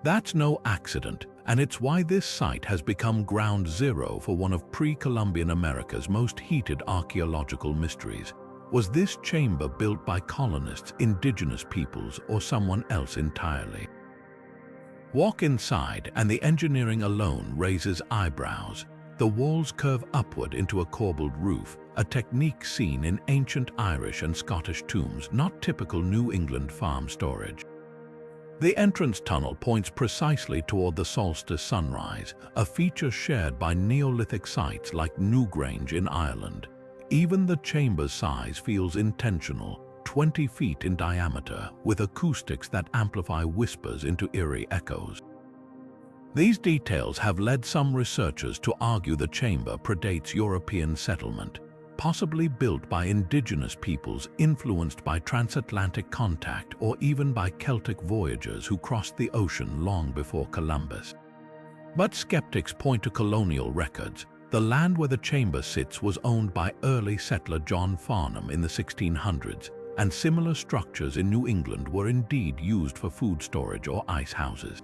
That's no accident, and it's why this site has become ground zero for one of pre-Columbian America's most heated archaeological mysteries. Was this chamber built by colonists, indigenous peoples, or someone else entirely? Walk inside, and the engineering alone raises eyebrows. The walls curve upward into a corbelled roof, a technique seen in ancient Irish and Scottish tombs, not typical New England farm storage. The entrance tunnel points precisely toward the solstice sunrise, a feature shared by Neolithic sites like Newgrange in Ireland. Even the chamber's size feels intentional, 20 feet in diameter, with acoustics that amplify whispers into eerie echoes. These details have led some researchers to argue the chamber predates European settlement, possibly built by indigenous peoples influenced by transatlantic contact or even by Celtic voyagers who crossed the ocean long before Columbus. But skeptics point to colonial records. The land where the chamber sits was owned by early settler John Farnham in the 1600s, and similar structures in New England were indeed used for food storage or ice houses.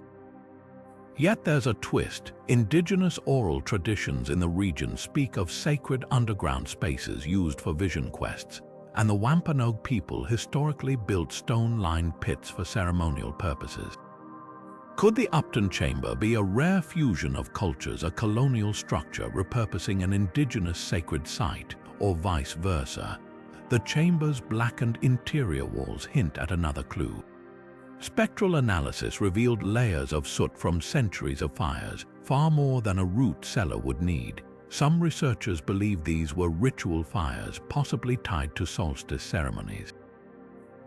Yet there's a twist. Indigenous oral traditions in the region speak of sacred underground spaces used for vision quests, and the Wampanoag people historically built stone-lined pits for ceremonial purposes. Could the Upton Chamber be a rare fusion of cultures, a colonial structure repurposing an indigenous sacred site, or vice versa? The chamber's blackened interior walls hint at another clue. Spectral analysis revealed layers of soot from centuries of fires, far more than a root cellar would need. Some researchers believe these were ritual fires, possibly tied to solstice ceremonies.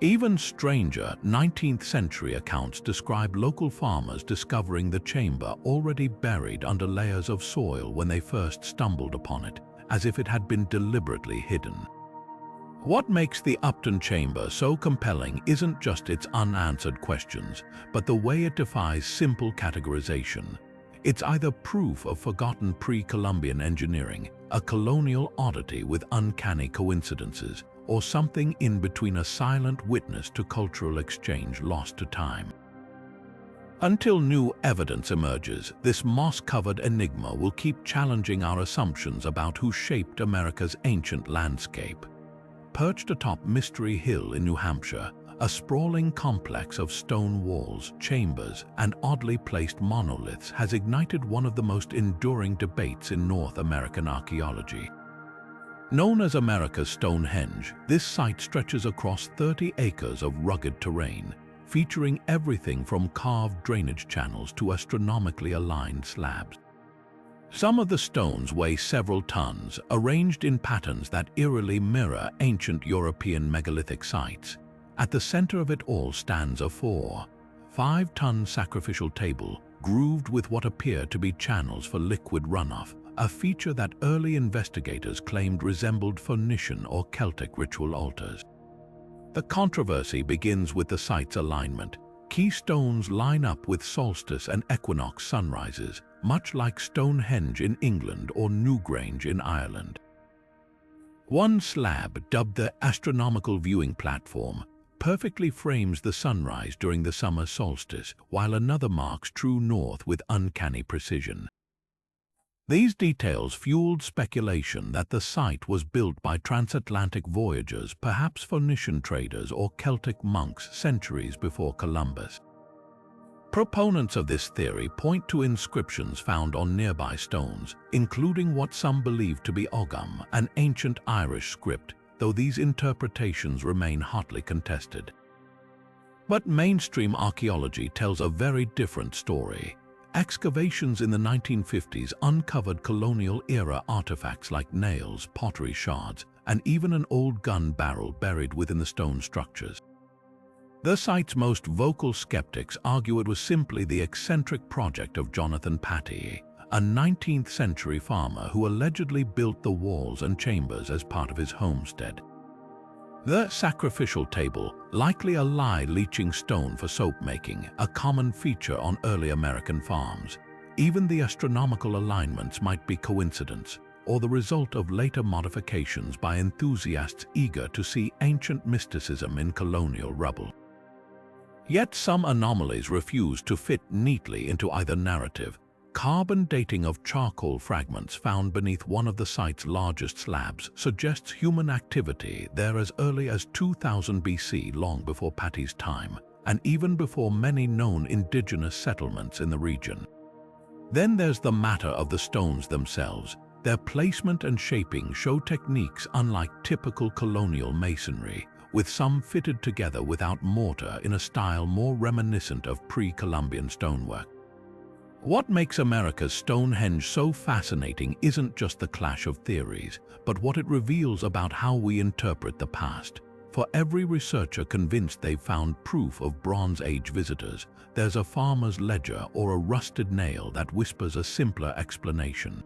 Even stranger, 19th-century accounts describe local farmers discovering the chamber already buried under layers of soil when they first stumbled upon it, as if it had been deliberately hidden. What makes the Upton Chamber so compelling isn't just its unanswered questions, but the way it defies simple categorization. It's either proof of forgotten pre-Columbian engineering, a colonial oddity with uncanny coincidences, or something in between, a silent witness to cultural exchange lost to time. Until new evidence emerges, this moss-covered enigma will keep challenging our assumptions about who shaped America's ancient landscape. Perched atop Mystery Hill in New Hampshire, a sprawling complex of stone walls, chambers, and oddly placed monoliths has ignited one of the most enduring debates in North American archaeology. Known as America's Stonehenge, this site stretches across 30 acres of rugged terrain, featuring everything from carved drainage channels to astronomically aligned slabs. Some of the stones weigh several tons, arranged in patterns that eerily mirror ancient European megalithic sites. At the center of it all stands a 4-5-ton sacrificial table, grooved with what appear to be channels for liquid runoff, a feature that early investigators claimed resembled Phoenician or Celtic ritual altars. The controversy begins with the site's alignment. Key stones line up with solstice and equinox sunrises, much like Stonehenge in England or Newgrange in Ireland. One slab, dubbed the astronomical viewing platform, perfectly frames the sunrise during the summer solstice, while another marks true north with uncanny precision. These details fueled speculation that the site was built by transatlantic voyagers, perhaps Phoenician traders or Celtic monks centuries before Columbus. Proponents of this theory point to inscriptions found on nearby stones, including what some believe to be Ogham, an ancient Irish script, though these interpretations remain hotly contested. But mainstream archaeology tells a very different story. Excavations in the 1950s uncovered colonial-era artifacts like nails, pottery shards, and even an old gun barrel buried within the stone structures. The site's most vocal skeptics argue it was simply the eccentric project of Jonathan Patty, a 19th-century farmer who allegedly built the walls and chambers as part of his homestead. The sacrificial table, likely a lye-leaching stone for soap making, a common feature on early American farms. Even the astronomical alignments might be coincidence, or the result of later modifications by enthusiasts eager to see ancient mysticism in colonial rubble. Yet some anomalies refuse to fit neatly into either narrative. Carbon dating of charcoal fragments found beneath one of the site's largest slabs suggests human activity there as early as 2000 BC, long before Patty's time, and even before many known indigenous settlements in the region. Then there's the matter of the stones themselves. Their placement and shaping show techniques unlike typical colonial masonry, with some fitted together without mortar in a style more reminiscent of pre-Columbian stonework. What makes America's Stonehenge so fascinating isn't just the clash of theories, but what it reveals about how we interpret the past. For every researcher convinced they've found proof of Bronze Age visitors, there's a farmer's ledger or a rusted nail that whispers a simpler explanation.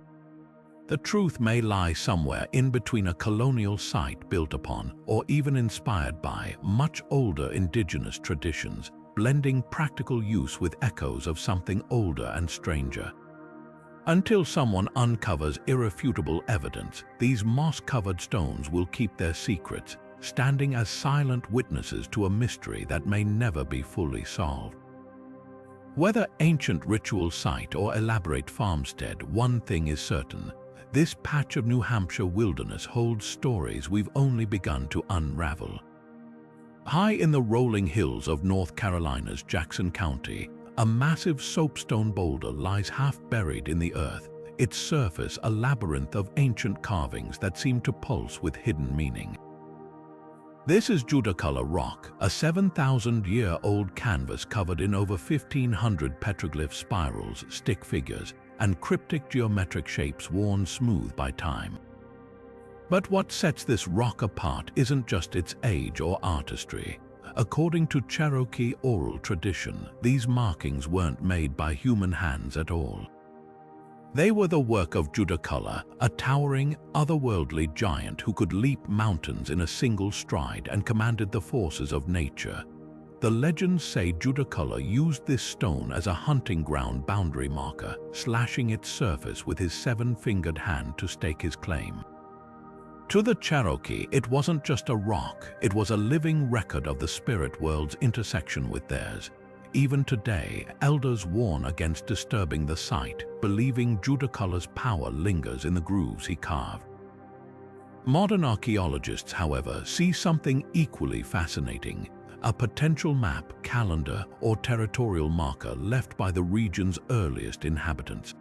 The truth may lie somewhere in between a colonial site built upon, or even inspired by, much older indigenous traditions, blending practical use with echoes of something older and stranger. Until someone uncovers irrefutable evidence, these moss-covered stones will keep their secrets, standing as silent witnesses to a mystery that may never be fully solved. Whether ancient ritual site or elaborate farmstead, one thing is certain: this patch of New Hampshire wilderness holds stories we've only begun to unravel. High in the rolling hills of North Carolina's Jackson County, a massive soapstone boulder lies half buried in the earth, its surface a labyrinth of ancient carvings that seem to pulse with hidden meaning. This is Judaculla rock, a 7,000-year-old canvas covered in over 1,500 petroglyph spirals, stick figures, and cryptic geometric shapes worn smooth by time. But what sets this rock apart isn't just its age or artistry. According to Cherokee oral tradition, these markings weren't made by human hands at all. They were the work of Judaculla, a towering, otherworldly giant who could leap mountains in a single stride and commanded the forces of nature. The legends say Judaculla used this stone as a hunting ground boundary marker, slashing its surface with his seven-fingered hand to stake his claim. To the Cherokee, it wasn't just a rock, it was a living record of the spirit world's intersection with theirs. Even today, elders warn against disturbing the site, believing Judaculla's power lingers in the grooves he carved. Modern archaeologists, however, see something equally fascinating: a potential map, calendar, or territorial marker left by the region's earliest inhabitants.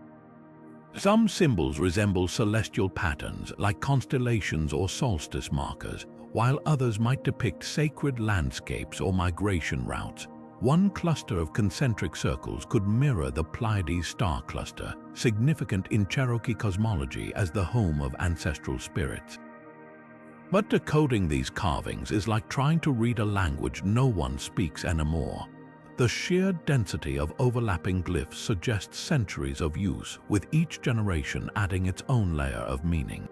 Some symbols resemble celestial patterns, like constellations or solstice markers, while others might depict sacred landscapes or migration routes. One cluster of concentric circles could mirror the Pleiades star cluster, significant in Cherokee cosmology as the home of ancestral spirits. But decoding these carvings is like trying to read a language no one speaks anymore. The sheer density of overlapping glyphs suggests centuries of use, with each generation adding its own layer of meaning.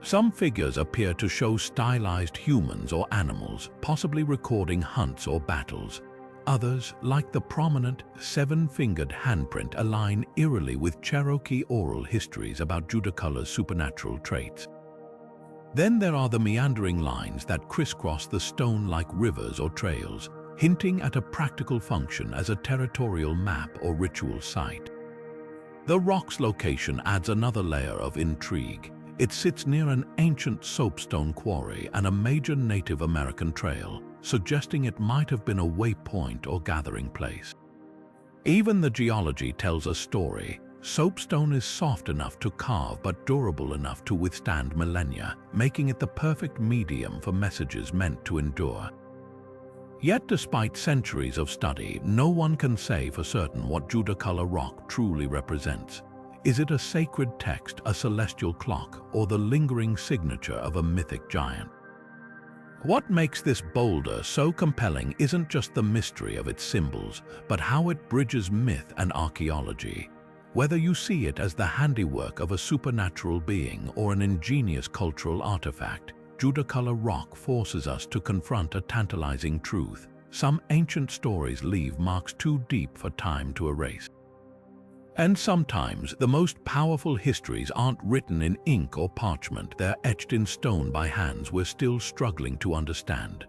Some figures appear to show stylized humans or animals, possibly recording hunts or battles. Others, like the prominent seven-fingered handprint, align eerily with Cherokee oral histories about Judaculla's supernatural traits. Then there are the meandering lines that crisscross the stone like rivers or trails, hinting at a practical function as a territorial map or ritual site. The rock's location adds another layer of intrigue. It sits near an ancient soapstone quarry and a major Native American trail, suggesting it might have been a waypoint or gathering place. Even the geology tells a story. Soapstone is soft enough to carve but durable enough to withstand millennia, making it the perfect medium for messages meant to endure. Yet despite centuries of study, no one can say for certain what Judaculla rock truly represents. Is it a sacred text, a celestial clock, or the lingering signature of a mythic giant? What makes this boulder so compelling isn't just the mystery of its symbols, but how it bridges myth and archaeology. Whether you see it as the handiwork of a supernatural being or an ingenious cultural artifact, Judaculla rock forces us to confront a tantalizing truth. Some ancient stories leave marks too deep for time to erase. And sometimes the most powerful histories aren't written in ink or parchment, they're etched in stone by hands we're still struggling to understand.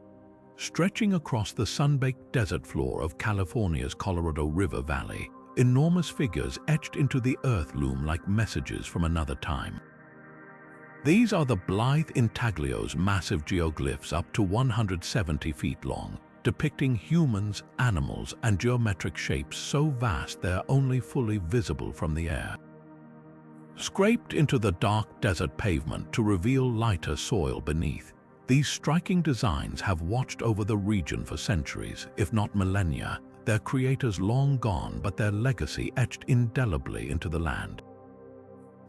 Stretching across the sun-baked desert floor of California's Colorado River Valley, enormous figures etched into the earth loom like messages from another time. These are the Blythe intaglios, massive geoglyphs up to 170 feet long, depicting humans, animals, and geometric shapes so vast they're only fully visible from the air. Scraped into the dark desert pavement to reveal lighter soil beneath, these striking designs have watched over the region for centuries, if not millennia, their creators long gone but their legacy etched indelibly into the land.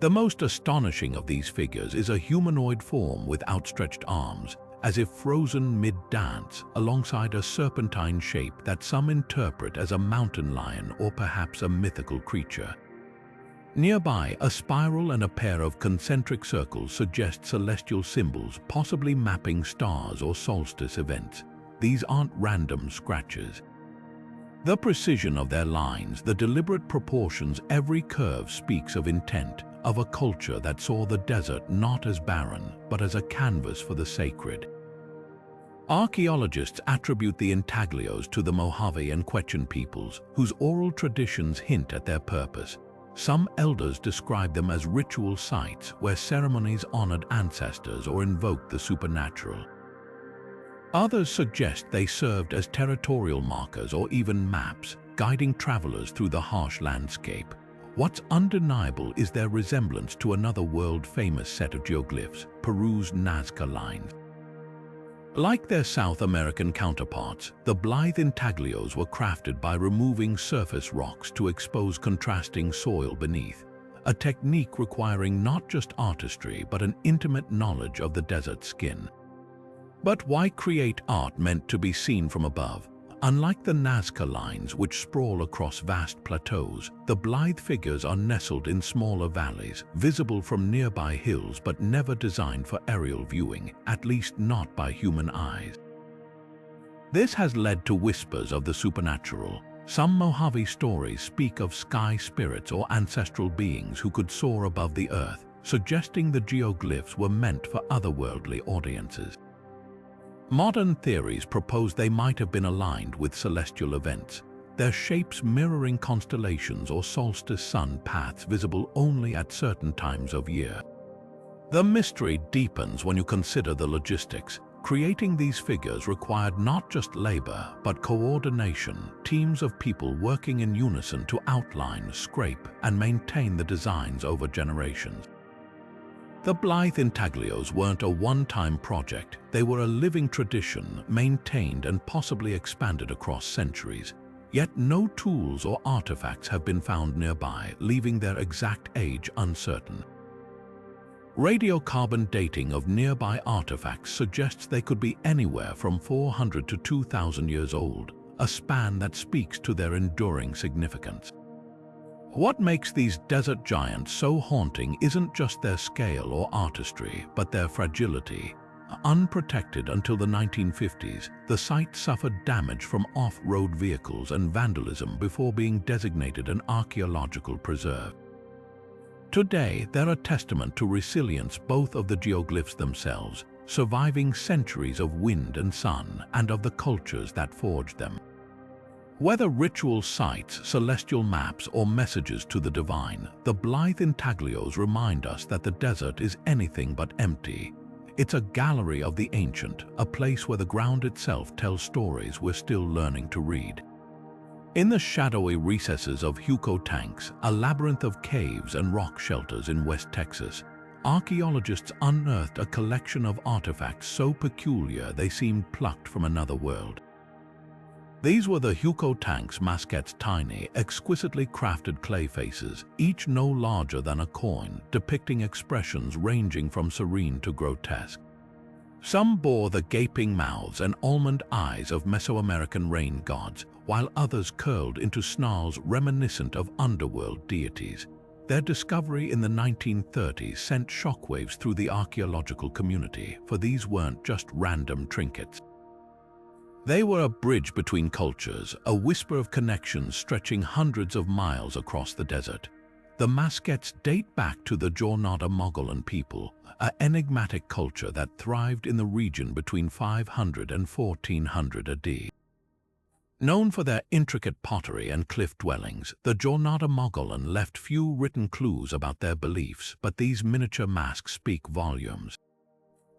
The most astonishing of these figures is a humanoid form with outstretched arms, as if frozen mid-dance, alongside a serpentine shape that some interpret as a mountain lion or perhaps a mythical creature. Nearby, a spiral and a pair of concentric circles suggest celestial symbols, possibly mapping stars or solstice events. These aren't random scratches. The precision of their lines, the deliberate proportions, every curve speaks of intent, of a culture that saw the desert not as barren, but as a canvas for the sacred. Archaeologists attribute the intaglios to the Mojave and Quechan peoples, whose oral traditions hint at their purpose. Some elders describe them as ritual sites where ceremonies honored ancestors or invoked the supernatural. Others suggest they served as territorial markers or even maps, guiding travelers through the harsh landscape. What's undeniable is their resemblance to another world-famous set of geoglyphs, Peru's Nazca lines. Like their South American counterparts, the Blythe intaglios were crafted by removing surface rocks to expose contrasting soil beneath, a technique requiring not just artistry but an intimate knowledge of the desert skin. But why create art meant to be seen from above? Unlike the Nazca lines, which sprawl across vast plateaus, the Blythe figures are nestled in smaller valleys, visible from nearby hills but never designed for aerial viewing, at least not by human eyes. This has led to whispers of the supernatural. Some Mojave stories speak of sky spirits or ancestral beings who could soar above the earth, suggesting the geoglyphs were meant for otherworldly audiences. Modern theories propose they might have been aligned with celestial events, their shapes mirroring constellations or solstice sun paths visible only at certain times of year. The mystery deepens when you consider the logistics. Creating these figures required not just labor, but coordination, teams of people working in unison to outline, scrape, and maintain the designs over generations. The Blythe intaglios weren't a one-time project, they were a living tradition, maintained and possibly expanded across centuries. Yet no tools or artifacts have been found nearby, leaving their exact age uncertain. Radiocarbon dating of nearby artifacts suggests they could be anywhere from 400 to 2,000 years old, a span that speaks to their enduring significance. What makes these desert giants so haunting isn't just their scale or artistry, but their fragility. Unprotected until the 1950s, the site suffered damage from off-road vehicles and vandalism before being designated an archaeological preserve. Today, they're a testament to resilience both of the geoglyphs themselves, surviving centuries of wind and sun, and of the cultures that forged them. Whether ritual sites, celestial maps, or messages to the divine, the blithe intaglios remind us that the desert is anything but empty. It's a gallery of the ancient, a place where the ground itself tells stories we're still learning to read. In the shadowy recesses of Huco Tanks, a labyrinth of caves and rock shelters in West Texas, archaeologists unearthed a collection of artifacts so peculiar they seemed plucked from another world. These were the Huco Tanks masquettes, tiny, exquisitely crafted clay faces, each no larger than a coin, depicting expressions ranging from serene to grotesque. Some bore the gaping mouths and almond eyes of Mesoamerican rain gods, while others curled into snarls reminiscent of underworld deities. Their discovery in the 1930s sent shockwaves through the archaeological community, for these weren't just random trinkets. They were a bridge between cultures, a whisper of connections stretching hundreds of miles across the desert. The masquettes date back to the Jornada Mogollon people, an enigmatic culture that thrived in the region between 500 and 1400 AD. Known for their intricate pottery and cliff dwellings, the Jornada Mogollon left few written clues about their beliefs, but these miniature masks speak volumes.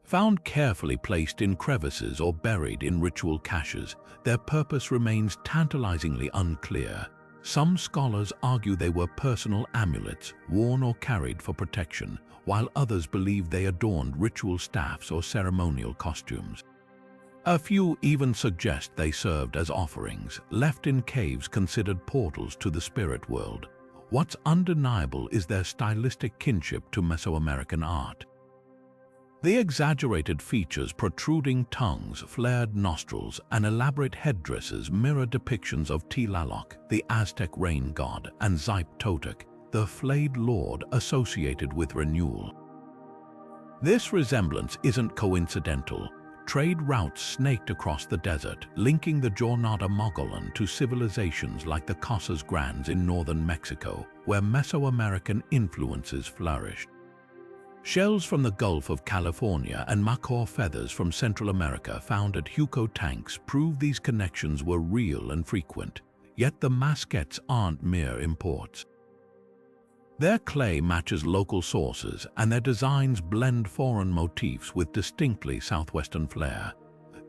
Found carefully placed in crevices or buried in ritual caches, their purpose remains tantalizingly unclear. Some scholars argue they were personal amulets, worn or carried for protection, while others believe they adorned ritual staffs or ceremonial costumes. A few even suggest they served as offerings, left in caves considered portals to the spirit world. What's undeniable is their stylistic kinship to Mesoamerican art. The exaggerated features, protruding tongues, flared nostrils, and elaborate headdresses mirror depictions of Tlaloc, the Aztec rain god, and Xipe-Totec, the flayed lord associated with renewal. This resemblance isn't coincidental. Trade routes snaked across the desert, linking the Jornada Mogollon to civilizations like the Casas Grandes in northern Mexico, where Mesoamerican influences flourished. Shells from the Gulf of California and macaw feathers from Central America found at Huco Tanks prove these connections were real and frequent, yet the masquettes aren't mere imports. Their clay matches local sources, and their designs blend foreign motifs with distinctly southwestern flair.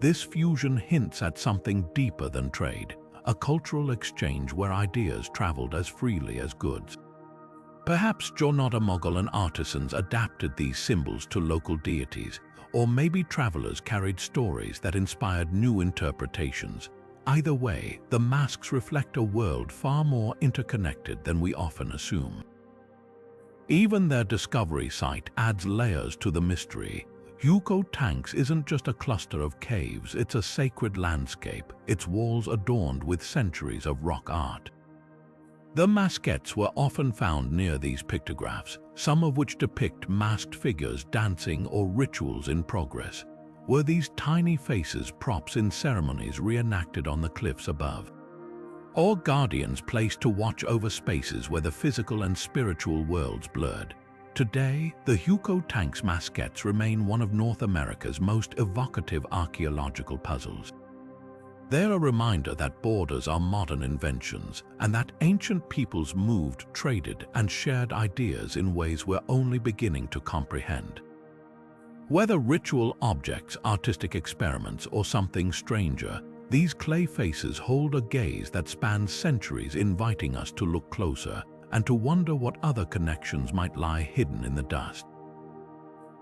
This fusion hints at something deeper than trade, a cultural exchange where ideas traveled as freely as goods. Perhaps Jornada Mogollon artisans adapted these symbols to local deities, or maybe travelers carried stories that inspired new interpretations. Either way, the masks reflect a world far more interconnected than we often assume. Even their discovery site adds layers to the mystery. Huco Tanks isn't just a cluster of caves, it's a sacred landscape, its walls adorned with centuries of rock art. The masquettes were often found near these pictographs, some of which depict masked figures dancing or rituals in progress. Were these tiny faces props in ceremonies reenacted on the cliffs above? Or guardians placed to watch over spaces where the physical and spiritual worlds blurred? Today, the Huco Tanks masquettes remain one of North America's most evocative archaeological puzzles. They're a reminder that borders are modern inventions, and that ancient peoples moved, traded, and shared ideas in ways we're only beginning to comprehend. Whether ritual objects, artistic experiments, or something stranger, these clay faces hold a gaze that spans centuries, inviting us to look closer and to wonder what other connections might lie hidden in the dust.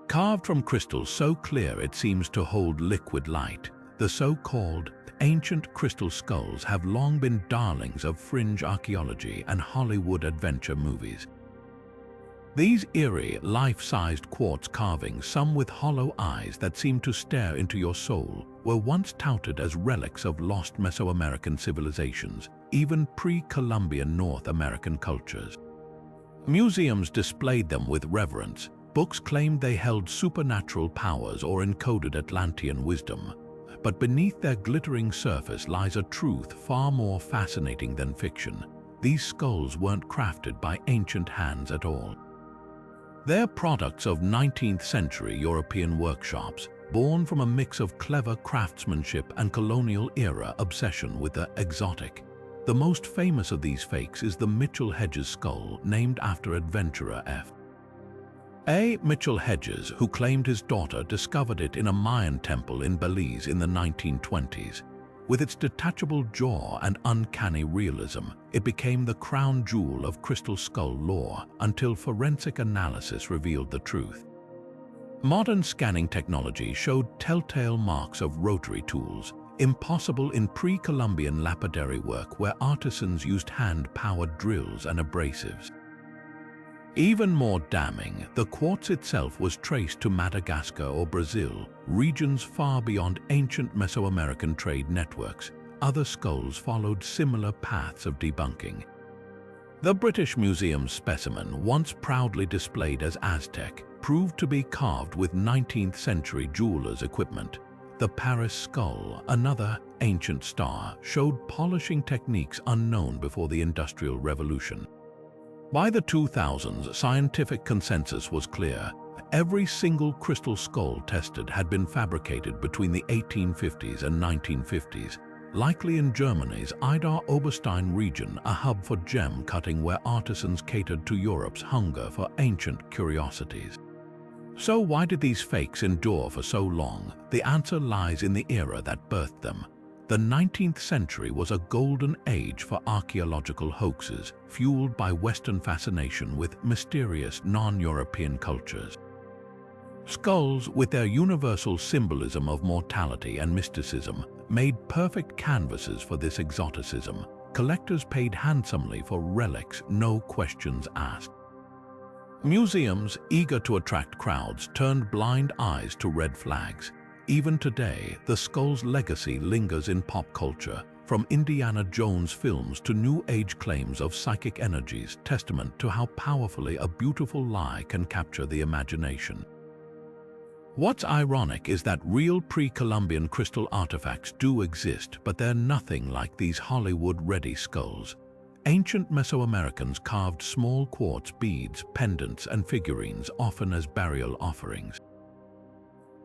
Carved from crystal so clear it seems to hold liquid light, the so-called ancient crystal skulls have long been darlings of fringe archaeology and Hollywood adventure movies. These eerie, life-sized quartz carvings, some with hollow eyes that seem to stare into your soul, were once touted as relics of lost Mesoamerican civilizations, even pre-Columbian North American cultures. Museums displayed them with reverence. Books claimed they held supernatural powers or encoded Atlantean wisdom. But beneath their glittering surface lies a truth far more fascinating than fiction. These skulls weren't crafted by ancient hands at all. They're products of 19th century European workshops, born from a mix of clever craftsmanship and colonial-era obsession with the exotic. The most famous of these fakes is the Mitchell Hedges skull, named after adventurer F. A. Mitchell Hedges, who claimed his daughter discovered it in a Mayan temple in Belize in the 1920s. With its detachable jaw and uncanny realism, it became the crown jewel of crystal skull lore until forensic analysis revealed the truth. Modern scanning technology showed telltale marks of rotary tools, impossible in pre-Columbian lapidary work where artisans used hand-powered drills and abrasives. Even more damning, the quartz itself was traced to Madagascar or Brazil, regions far beyond ancient Mesoamerican trade networks. Other skulls followed similar paths of debunking. The British Museum's specimen, once proudly displayed as Aztec, proved to be carved with 19th century jewelers' equipment. The Paris skull, another ancient star, showed polishing techniques unknown before the Industrial Revolution. By the 2000s, scientific consensus was clear. Every single crystal skull tested had been fabricated between the 1850s and 1950s, likely in Germany's Idar-Oberstein region, a hub for gem cutting where artisans catered to Europe's hunger for ancient curiosities. So why did these fakes endure for so long? The answer lies in the era that birthed them. The 19th century was a golden age for archaeological hoaxes, fueled by Western fascination with mysterious non-European cultures. Skulls, with their universal symbolism of mortality and mysticism, made perfect canvases for this exoticism. Collectors paid handsomely for relics, no questions asked. Museums, eager to attract crowds, turned blind eyes to red flags. Even today, the skull's legacy lingers in pop culture, from Indiana Jones films to New Age claims of psychic energies, testament to how powerfully a beautiful lie can capture the imagination. What's ironic is that real pre-Columbian crystal artifacts do exist, but they're nothing like these Hollywood-ready skulls. Ancient Mesoamericans carved small quartz beads, pendants, and figurines, often as burial offerings.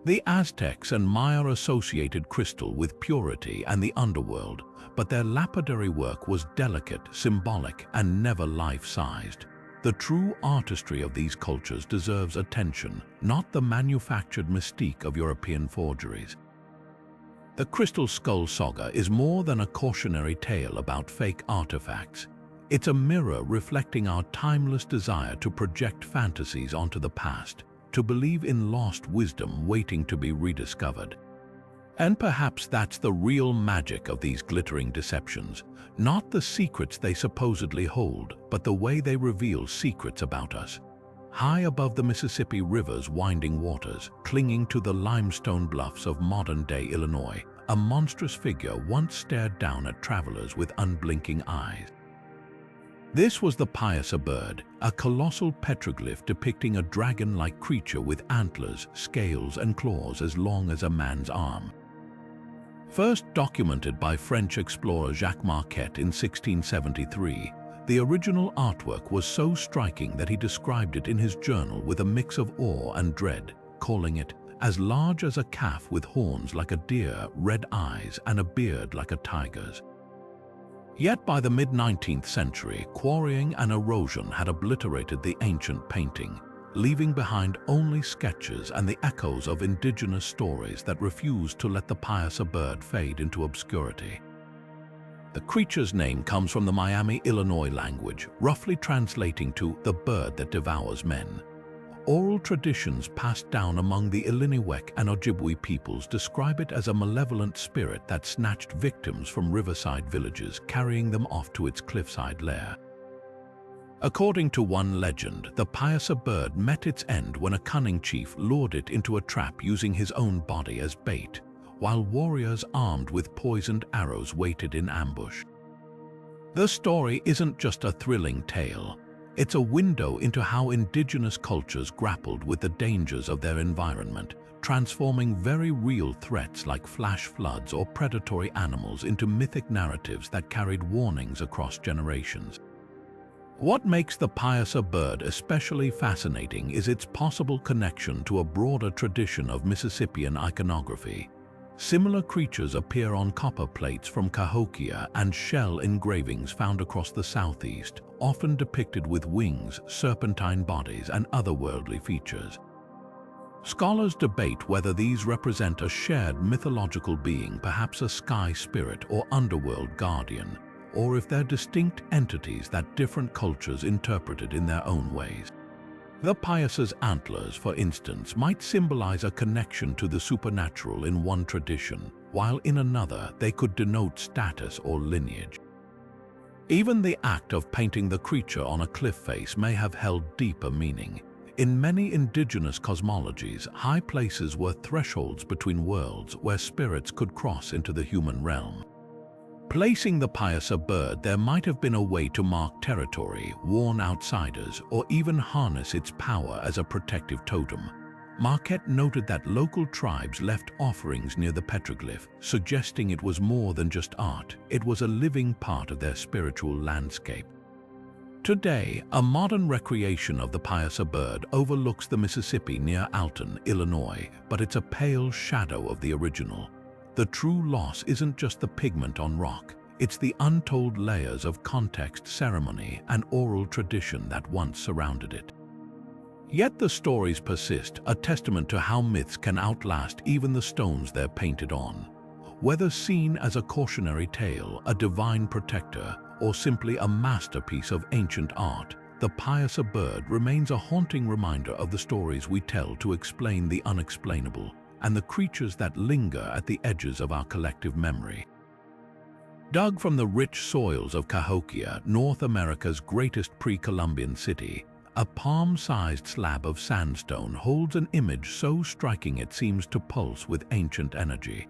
The Aztecs and Maya associated crystal with purity and the underworld, but their lapidary work was delicate, symbolic, and never life-sized. The true artistry of these cultures deserves attention, not the manufactured mystique of European forgeries. The Crystal Skull saga is more than a cautionary tale about fake artifacts. It's a mirror reflecting our timeless desire to project fantasies onto the past, to believe in lost wisdom waiting to be rediscovered. And perhaps that's the real magic of these glittering deceptions, not the secrets they supposedly hold, but the way they reveal secrets about us. High above the Mississippi River's winding waters, clinging to the limestone bluffs of modern-day Illinois, a monstrous figure once stared down at travelers with unblinking eyes. This was the Piasa bird, a colossal petroglyph depicting a dragon-like creature with antlers, scales, and claws as long as a man's arm. First documented by French explorer Jacques Marquette in 1673, the original artwork was so striking that he described it in his journal with a mix of awe and dread, calling it as large as a calf with horns like a deer, red eyes, and a beard like a tiger's. Yet by the mid-19th century, quarrying and erosion had obliterated the ancient painting, leaving behind only sketches and the echoes of indigenous stories that refused to let the Piasa bird fade into obscurity. The creature's name comes from the Miami, Illinois language, roughly translating to the bird that devours men. Oral traditions passed down among the Illiniwek and Ojibwe peoples describe it as a malevolent spirit that snatched victims from riverside villages, carrying them off to its cliffside lair. According to one legend, the Piasa bird met its end when a cunning chief lured it into a trap using his own body as bait, while warriors armed with poisoned arrows waited in ambush. The story isn't just a thrilling tale. It's a window into how indigenous cultures grappled with the dangers of their environment, transforming very real threats like flash floods or predatory animals into mythic narratives that carried warnings across generations. What makes the Payasa bird especially fascinating is its possible connection to a broader tradition of Mississippian iconography. Similar creatures appear on copper plates from Cahokia and shell engravings found across the southeast, often depicted with wings, serpentine bodies, and otherworldly features. Scholars debate whether these represent a shared mythological being, perhaps a sky spirit or underworld guardian, or if they're distinct entities that different cultures interpreted in their own ways. The Payasa's antlers, for instance, might symbolize a connection to the supernatural in one tradition, while in another they could denote status or lineage. Even the act of painting the creature on a cliff face may have held deeper meaning. In many indigenous cosmologies, high places were thresholds between worlds where spirits could cross into the human realm. Placing the Payasa bird there might have been a way to mark territory, warn outsiders, or even harness its power as a protective totem. Marquette noted that local tribes left offerings near the petroglyph, suggesting it was more than just art, it was a living part of their spiritual landscape. Today, a modern recreation of the Payasa bird overlooks the Mississippi near Alton, Illinois, but it's a pale shadow of the original. The true loss isn't just the pigment on rock, it's the untold layers of context, ceremony, and oral tradition that once surrounded it. Yet the stories persist, a testament to how myths can outlast even the stones they're painted on. Whether seen as a cautionary tale, a divine protector, or simply a masterpiece of ancient art, the Payasa bird remains a haunting reminder of the stories we tell to explain the unexplainable, and the creatures that linger at the edges of our collective memory. Dug from the rich soils of Cahokia, North America's greatest pre-Columbian city, a palm-sized slab of sandstone holds an image so striking it seems to pulse with ancient energy.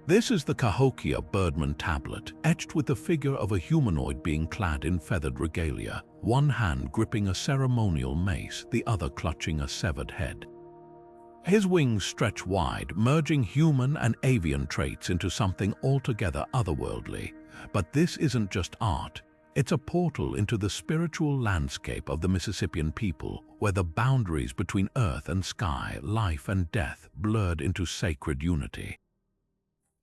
This is the Cahokia Birdman tablet, etched with the figure of a humanoid being clad in feathered regalia, one hand gripping a ceremonial mace, the other clutching a severed head. His wings stretch wide, merging human and avian traits into something altogether otherworldly. But this isn't just art. It's a portal into the spiritual landscape of the Mississippian people, where the boundaries between earth and sky, life and death, blurred into sacred unity.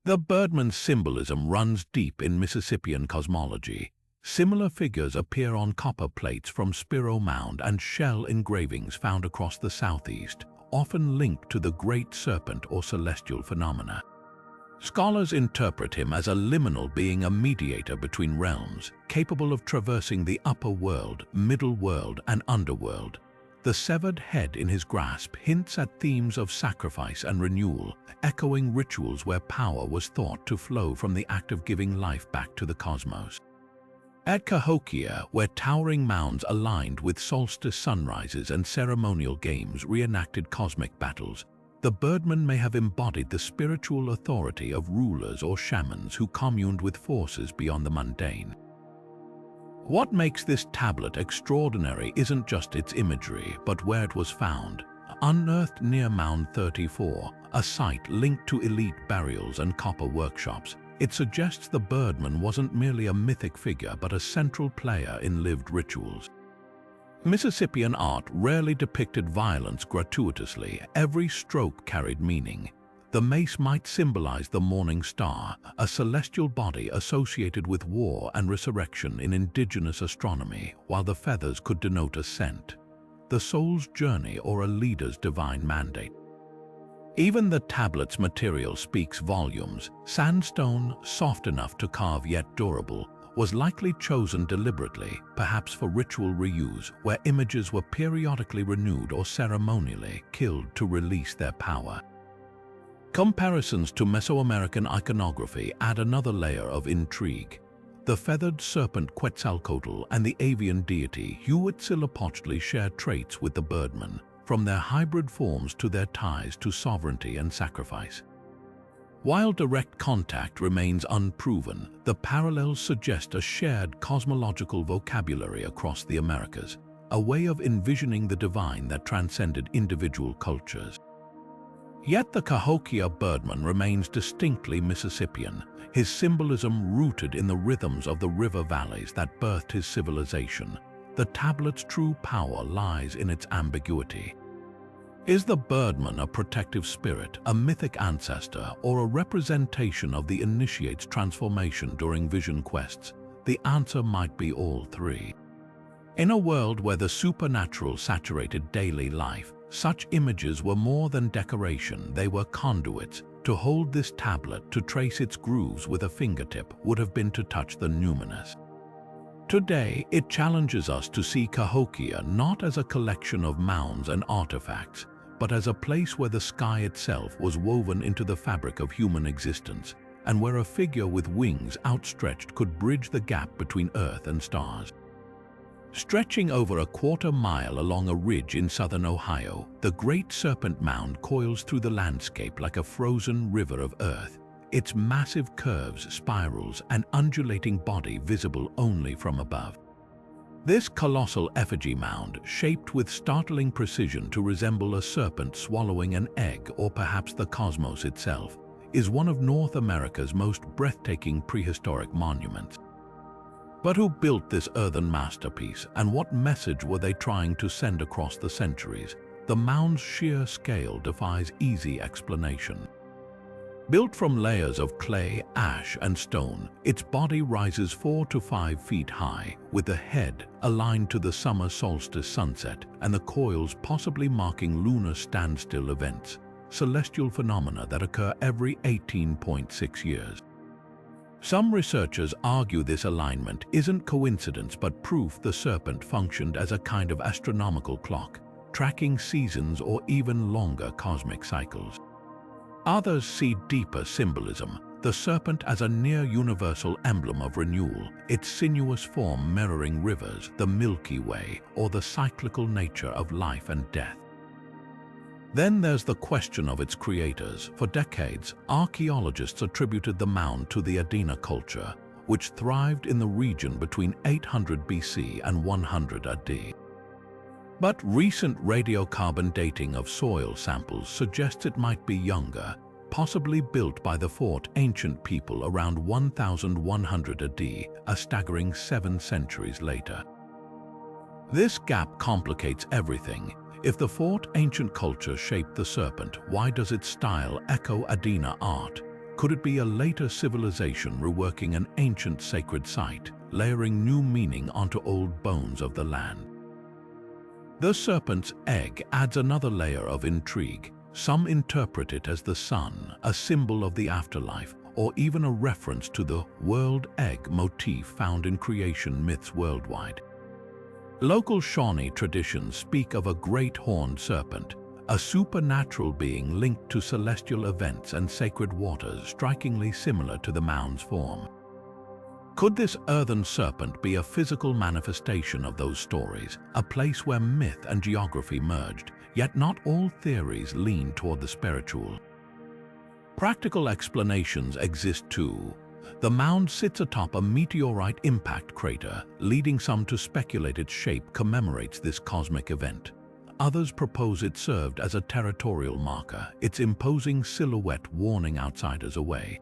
The birdman's symbolism runs deep in Mississippian cosmology. Similar figures appear on copper plates from Spiro Mound and shell engravings found across the southeast, often linked to the Great Serpent or celestial phenomena. Scholars interpret him as a liminal being, a mediator between realms, capable of traversing the upper world, middle world, and underworld. The severed head in his grasp hints at themes of sacrifice and renewal, echoing rituals where power was thought to flow from the act of giving life back to the cosmos. At Cahokia, where towering mounds aligned with solstice sunrises and ceremonial games reenacted cosmic battles, the birdman may have embodied the spiritual authority of rulers or shamans who communed with forces beyond the mundane. What makes this tablet extraordinary isn't just its imagery, but where it was found. Unearthed near Mound 34, a site linked to elite burials and copper workshops, it suggests the birdman wasn't merely a mythic figure but a central player in lived rituals. Mississippian art rarely depicted violence gratuitously. Every stroke carried meaning. The mace might symbolize the morning star, a celestial body associated with war and resurrection in indigenous astronomy, while the feathers could denote ascent, the soul's journey, or a leader's divine mandate. Even the tablet's material speaks volumes. Sandstone, soft enough to carve yet durable, was likely chosen deliberately, perhaps for ritual reuse, where images were periodically renewed or ceremonially killed to release their power. Comparisons to Mesoamerican iconography add another layer of intrigue. The feathered serpent Quetzalcoatl and the avian deity Huitzilopochtli share traits with the birdman, from their hybrid forms to their ties to sovereignty and sacrifice. While direct contact remains unproven, the parallels suggest a shared cosmological vocabulary across the Americas, a way of envisioning the divine that transcended individual cultures. Yet the Cahokia birdman remains distinctly Mississippian, his symbolism rooted in the rhythms of the river valleys that birthed his civilization. The tablet's true power lies in its ambiguity. Is the birdman a protective spirit, a mythic ancestor, or a representation of the initiate's transformation during vision quests? The answer might be all three. In a world where the supernatural saturated daily life, such images were more than decoration, they were conduits. To hold this tablet, to trace its grooves with a fingertip, would have been to touch the numinous. Today, it challenges us to see Cahokia not as a collection of mounds and artifacts, but as a place where the sky itself was woven into the fabric of human existence, and where a figure with wings outstretched could bridge the gap between Earth and stars. Stretching over a quarter-mile along a ridge in southern Ohio, the Great Serpent Mound coils through the landscape like a frozen river of earth, its massive curves, spirals, and undulating body visible only from above. This colossal effigy mound, shaped with startling precision to resemble a serpent swallowing an egg or perhaps the cosmos itself, is one of North America's most breathtaking prehistoric monuments. But who built this earthen masterpiece, and what message were they trying to send across the centuries? The mound's sheer scale defies easy explanation. Built from layers of clay, ash, and stone, its body rises 4 to 5 feet high, with the head aligned to the summer solstice sunset and the coils possibly marking lunar standstill events, celestial phenomena that occur every 18.6 years. Some researchers argue this alignment isn't coincidence but proof the serpent functioned as a kind of astronomical clock, tracking seasons or even longer cosmic cycles. Others see deeper symbolism, the serpent as a near-universal emblem of renewal, its sinuous form mirroring rivers, the Milky Way, or the cyclical nature of life and death. Then there's the question of its creators. For decades, archaeologists attributed the mound to the Adena culture, which thrived in the region between 800 BC and 100 AD. But recent radiocarbon dating of soil samples suggests it might be younger, possibly built by the fort ancient people around 1100 AD, a staggering 7 centuries later. This gap complicates everything. If the fort ancient culture shaped the serpent, why does its style echo Adena art? Could it be a later civilization reworking an ancient sacred site, layering new meaning onto old bones of the land? The serpent's egg adds another layer of intrigue. Some interpret it as the sun, a symbol of the afterlife, or even a reference to the world egg motif found in creation myths worldwide. Local Shawnee traditions speak of a great horned serpent, a supernatural being linked to celestial events and sacred waters, strikingly similar to the mound's form. Could this earthen serpent be a physical manifestation of those stories, a place where myth and geography merged, yet not all theories lean toward the spiritual? Practical explanations exist too. The mound sits atop a meteorite impact crater, leading some to speculate its shape commemorates this cosmic event. Others propose it served as a territorial marker, its imposing silhouette warning outsiders away.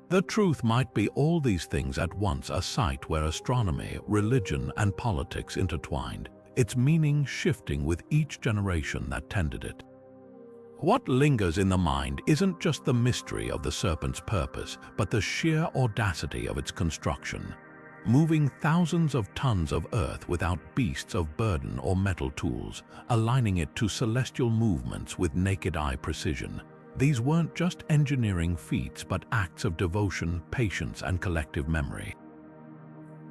The truth might be all these things at once, a site where astronomy, religion, and politics intertwined, its meaning shifting with each generation that tended it. What lingers in the mind isn't just the mystery of the serpent's purpose, but the sheer audacity of its construction. Moving thousands of tons of earth without beasts of burden or metal tools, aligning it to celestial movements with naked eye precision. These weren't just engineering feats, but acts of devotion, patience, and collective memory.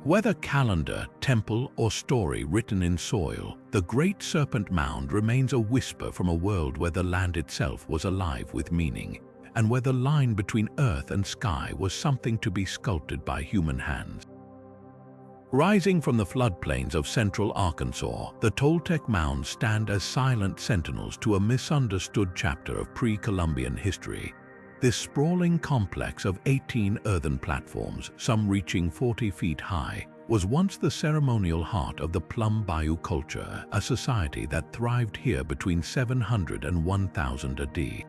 Whether calendar, temple, or story written in soil, the Great Serpent Mound remains a whisper from a world where the land itself was alive with meaning, and where the line between earth and sky was something to be sculpted by human hands. Rising from the floodplains of central Arkansas, the Toltec Mounds stand as silent sentinels to a misunderstood chapter of pre-Columbian history. This sprawling complex of 18 earthen platforms, some reaching 40 feet high, was once the ceremonial heart of the Plum Bayou culture, a society that thrived here between 700 and 1000 AD.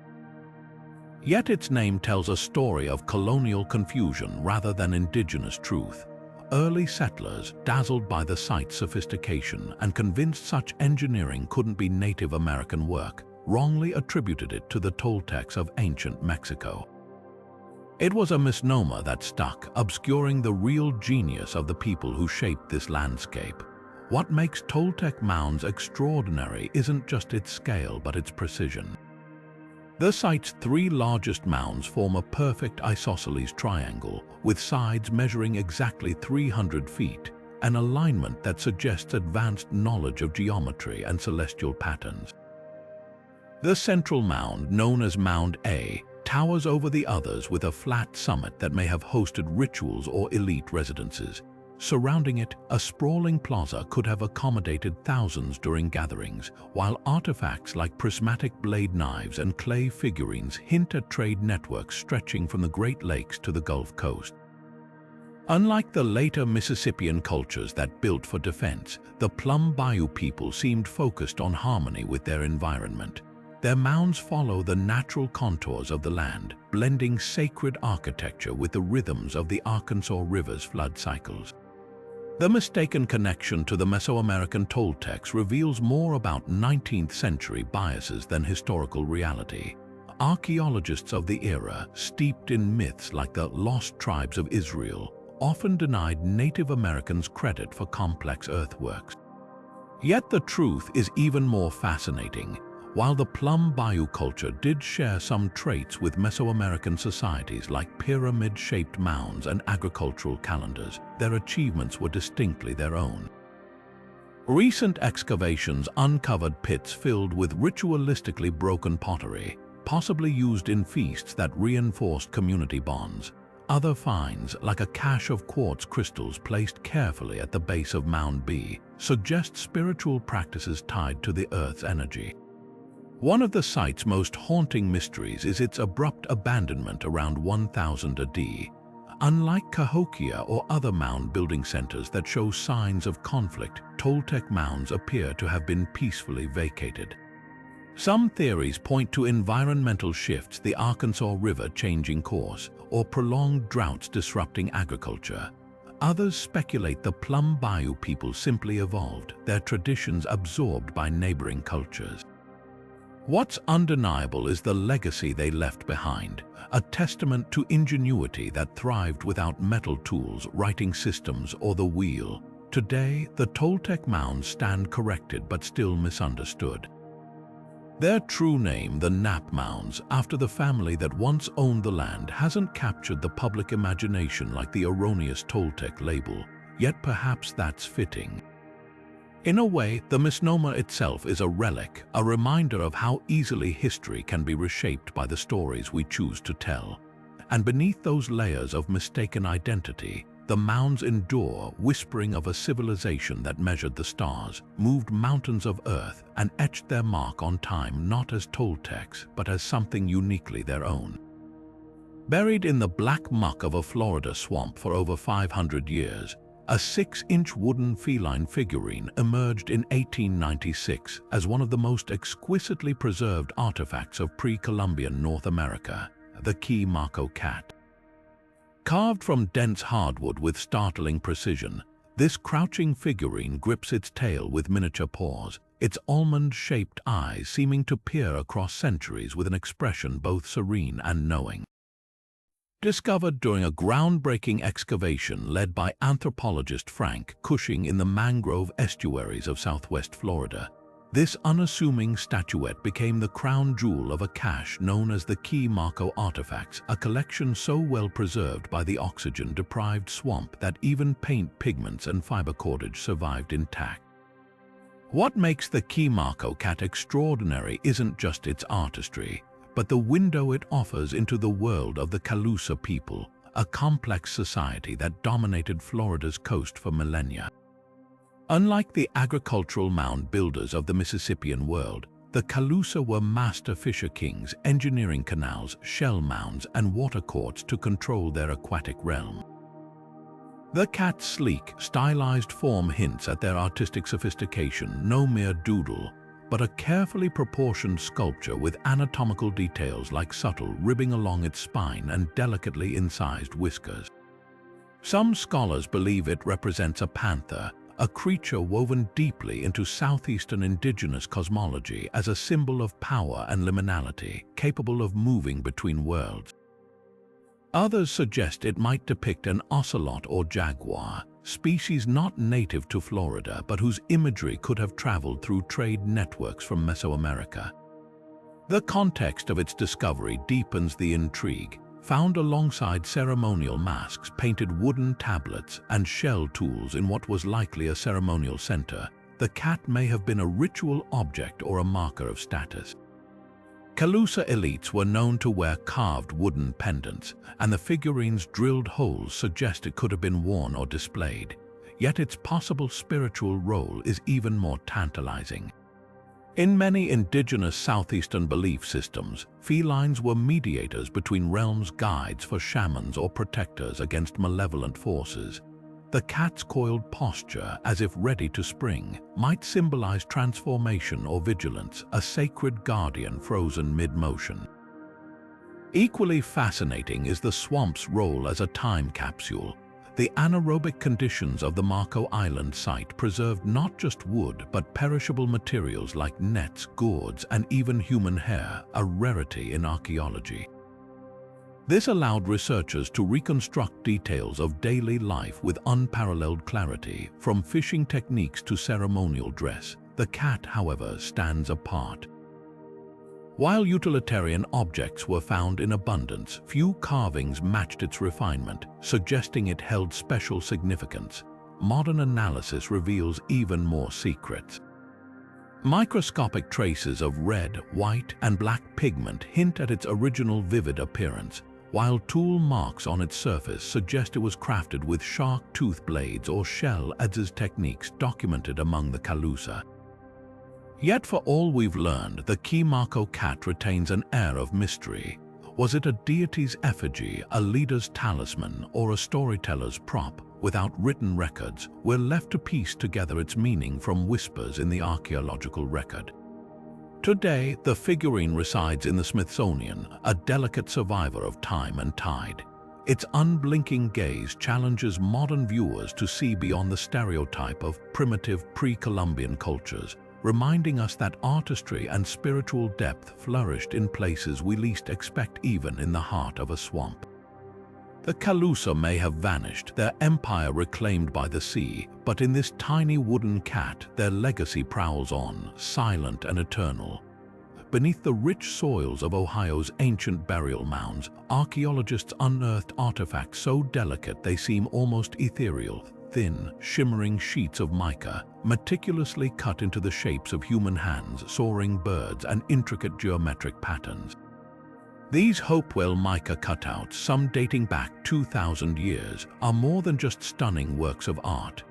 Yet its name tells a story of colonial confusion rather than indigenous truth. Early settlers, dazzled by the site's sophistication and convinced such engineering couldn't be Native American work, wrongly attributed it to the Toltecs of ancient Mexico. It was a misnomer that stuck, obscuring the real genius of the people who shaped this landscape. What makes Toltec mounds extraordinary isn't just its scale but its precision. The site's three largest mounds form a perfect isosceles triangle, with sides measuring exactly 300 feet, an alignment that suggests advanced knowledge of geometry and celestial patterns. The central mound, known as Mound A, towers over the others with a flat summit that may have hosted rituals or elite residences. Surrounding it, a sprawling plaza could have accommodated thousands during gatherings, while artifacts like prismatic blade knives and clay figurines hint at trade networks stretching from the Great Lakes to the Gulf Coast. Unlike the later Mississippian cultures that built for defense, the Plum Bayou people seemed focused on harmony with their environment. Their mounds follow the natural contours of the land, blending sacred architecture with the rhythms of the Arkansas River's flood cycles. The mistaken connection to the Mesoamerican Toltecs reveals more about 19th century biases than historical reality. Archaeologists of the era, steeped in myths like the lost tribes of Israel, often denied Native Americans credit for complex earthworks. Yet the truth is even more fascinating. While the Plum Bayou culture did share some traits with Mesoamerican societies like pyramid-shaped mounds and agricultural calendars, their achievements were distinctly their own. Recent excavations uncovered pits filled with ritualistically broken pottery, possibly used in feasts that reinforced community bonds. Other finds, like a cache of quartz crystals placed carefully at the base of Mound B, suggest spiritual practices tied to the Earth's energy. One of the site's most haunting mysteries is its abrupt abandonment around 1000 AD. Unlike Cahokia or other mound-building centers that show signs of conflict, Toltec mounds appear to have been peacefully vacated. Some theories point to environmental shifts, the Arkansas River changing course, or prolonged droughts disrupting agriculture. Others speculate the Plum Bayou people simply evolved, their traditions absorbed by neighboring cultures. What's undeniable is the legacy they left behind, a testament to ingenuity that thrived without metal tools, writing systems, or the wheel. Today, the Toltec mounds stand corrected but still misunderstood. Their true name, the Knapp Mounds, after the family that once owned the land, hasn't captured the public imagination like the erroneous Toltec label, yet perhaps that's fitting. In a way, the misnomer itself is a relic, a reminder of how easily history can be reshaped by the stories we choose to tell. And beneath those layers of mistaken identity, the mounds endure, whispering of a civilization that measured the stars, moved mountains of earth, and etched their mark on time not as Toltecs, but as something uniquely their own. Buried in the black muck of a Florida swamp for over 500 years, a 6-inch wooden feline figurine emerged in 1896 as one of the most exquisitely preserved artifacts of pre-Columbian North America, the Key Mako cat. Carved from dense hardwood with startling precision, this crouching figurine grips its tail with miniature paws, its almond-shaped eyes seeming to peer across centuries with an expression both serene and knowing. Discovered during a groundbreaking excavation led by anthropologist Frank Cushing in the mangrove estuaries of southwest Florida, this unassuming statuette became the crown jewel of a cache known as the Key Mako artifacts, a collection so well preserved by the oxygen-deprived swamp that even paint pigments and fiber cordage survived intact. What makes the Key Mako cat extraordinary isn't just its artistry, but the window it offers into the world of the Calusa people, a complex society that dominated Florida's coast for millennia. Unlike the agricultural mound builders of the Mississippian world, the Calusa were master fisher kings, engineering canals, shell mounds, and water courts to control their aquatic realm. The cat's sleek, stylized form hints at their artistic sophistication, no mere doodle, but a carefully proportioned sculpture with anatomical details like subtle ribbing along its spine and delicately incised whiskers. Some scholars believe it represents a panther, a creature woven deeply into southeastern indigenous cosmology as a symbol of power and liminality, capable of moving between worlds. Others suggest it might depict an ocelot or jaguar, species not native to Florida but whose imagery could have traveled through trade networks from Mesoamerica. The context of its discovery deepens the intrigue. Found alongside ceremonial masks, painted wooden tablets, and shell tools in what was likely a ceremonial center, the cat may have been a ritual object or a marker of status. Calusa elites were known to wear carved wooden pendants, and the figurine's drilled holes suggest it could have been worn or displayed. Yet its possible spiritual role is even more tantalizing. In many indigenous southeastern belief systems, felines were mediators between realms, guides for shamans or protectors against malevolent forces. The cat's coiled posture, as if ready to spring, might symbolize transformation or vigilance, a sacred guardian frozen mid-motion. Equally fascinating is the swamp's role as a time capsule. The anaerobic conditions of the Marco Island site preserved not just wood but perishable materials like nets, gourds, and even human hair, a rarity in archaeology. This allowed researchers to reconstruct details of daily life with unparalleled clarity, from fishing techniques to ceremonial dress. The cat, however, stands apart. While utilitarian objects were found in abundance, few carvings matched its refinement, suggesting it held special significance. Modern analysis reveals even more secrets. Microscopic traces of red, white, and black pigment hint at its original vivid appearance, while tool marks on its surface suggest it was crafted with shark tooth blades or shell adzes techniques documented among the Calusa. Yet for all we've learned, the Key Marco cat retains an air of mystery. Was it a deity's effigy, a leader's talisman, or a storyteller's prop? Without written records, we're left to piece together its meaning from whispers in the archaeological record. Today, the figurine resides in the Smithsonian, a delicate survivor of time and tide. Its unblinking gaze challenges modern viewers to see beyond the stereotype of primitive pre-Columbian cultures, reminding us that artistry and spiritual depth flourished in places we least expect, even in the heart of a swamp. The Calusa may have vanished, their empire reclaimed by the sea, but in this tiny wooden cat, their legacy prowls on, silent and eternal. Beneath the rich soils of Ohio's ancient burial mounds, archaeologists unearthed artifacts so delicate they seem almost ethereal. Thin, shimmering sheets of mica, meticulously cut into the shapes of human hands, soaring birds, and intricate geometric patterns. These Hopewell mica cutouts, some dating back 2,000 years, are more than just stunning works of art.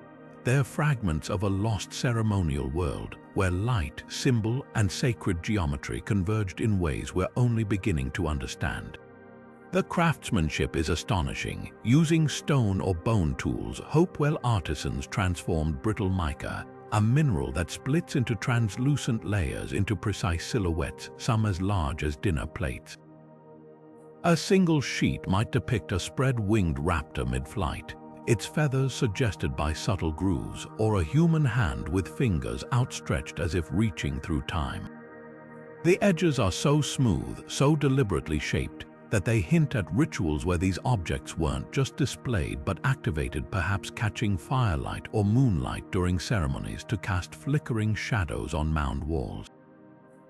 They're fragments of a lost ceremonial world, where light, symbol, and sacred geometry converged in ways we're only beginning to understand. The craftsmanship is astonishing. Using stone or bone tools, Hopewell artisans transformed brittle mica, a mineral that splits into translucent layers, into precise silhouettes, some as large as dinner plates. A single sheet might depict a spread-winged raptor mid-flight, its feathers suggested by subtle grooves, or a human hand with fingers outstretched as if reaching through time. The edges are so smooth, so deliberately shaped, that they hint at rituals where these objects weren't just displayed but activated, perhaps catching firelight or moonlight during ceremonies to cast flickering shadows on mound walls.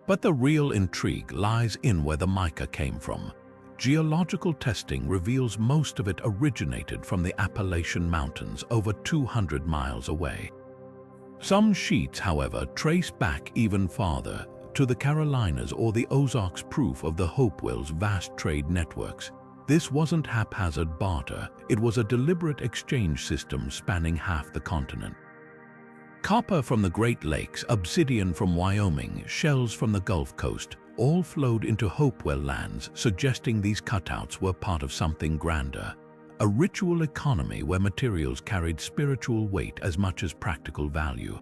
But the real intrigue lies in where the mica came from. Geological testing reveals most of it originated from the Appalachian Mountains over 200 miles away. Some sheets, however, trace back even farther, to the Carolinas or the Ozarks, proof of the Hopewell's vast trade networks. This wasn't haphazard barter, it was a deliberate exchange system spanning half the continent. Copper from the Great Lakes, obsidian from Wyoming, shells from the Gulf Coast, all flowed into Hopewell lands, suggesting these cutouts were part of something grander. a ritual economy where materials carried spiritual weight as much as practical value.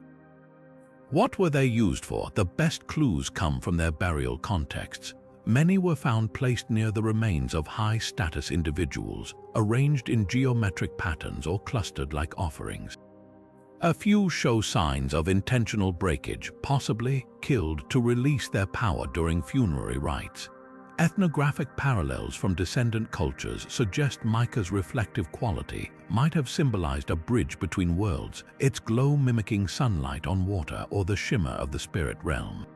What were they used for? The best clues come from their burial contexts. Many were found placed near the remains of high-status individuals, arranged in geometric patterns or clustered like offerings. A few show signs of intentional breakage, possibly killed to release their power during funerary rites. Ethnographic parallels from descendant cultures suggest mica's reflective quality might have symbolized a bridge between worlds, its glow mimicking sunlight on water or the shimmer of the spirit realm.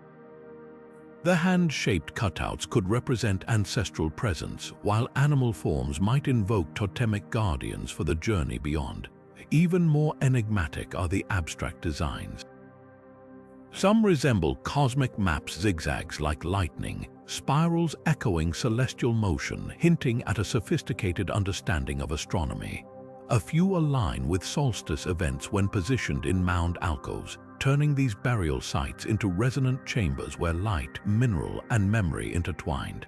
The hand-shaped cutouts could represent ancestral presence, while animal forms might invoke totemic guardians for the journey beyond. Even more enigmatic are the abstract designs. Some resemble cosmic maps, zigzags like lightning, spirals echoing celestial motion, hinting at a sophisticated understanding of astronomy. A few align with solstice events when positioned in mound alcoves, turning these burial sites into resonant chambers where light, mineral, and memory intertwined.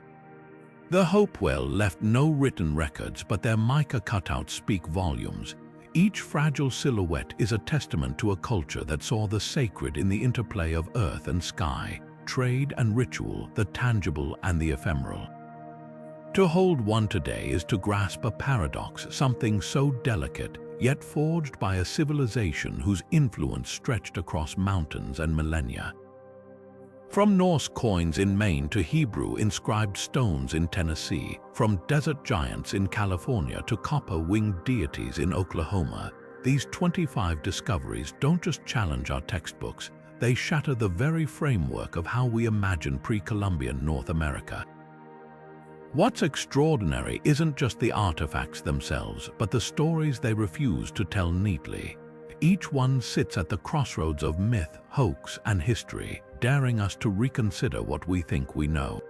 The Hopewell left no written records, but their mica cutouts speak volumes. Each fragile silhouette is a testament to a culture that saw the sacred in the interplay of earth and sky, trade and ritual, the tangible and the ephemeral. To hold one today is to grasp a paradox, something so delicate, yet forged by a civilization whose influence stretched across mountains and millennia. From Norse coins in Maine to Hebrew-inscribed stones in Tennessee, from desert giants in California to copper-winged deities in Oklahoma, these 25 discoveries don't just challenge our textbooks, they shatter the very framework of how we imagine pre-Columbian North America. What's extraordinary isn't just the artifacts themselves, but the stories they refuse to tell neatly. Each one sits at the crossroads of myth, hoax, and history, daring us to reconsider what we think we know.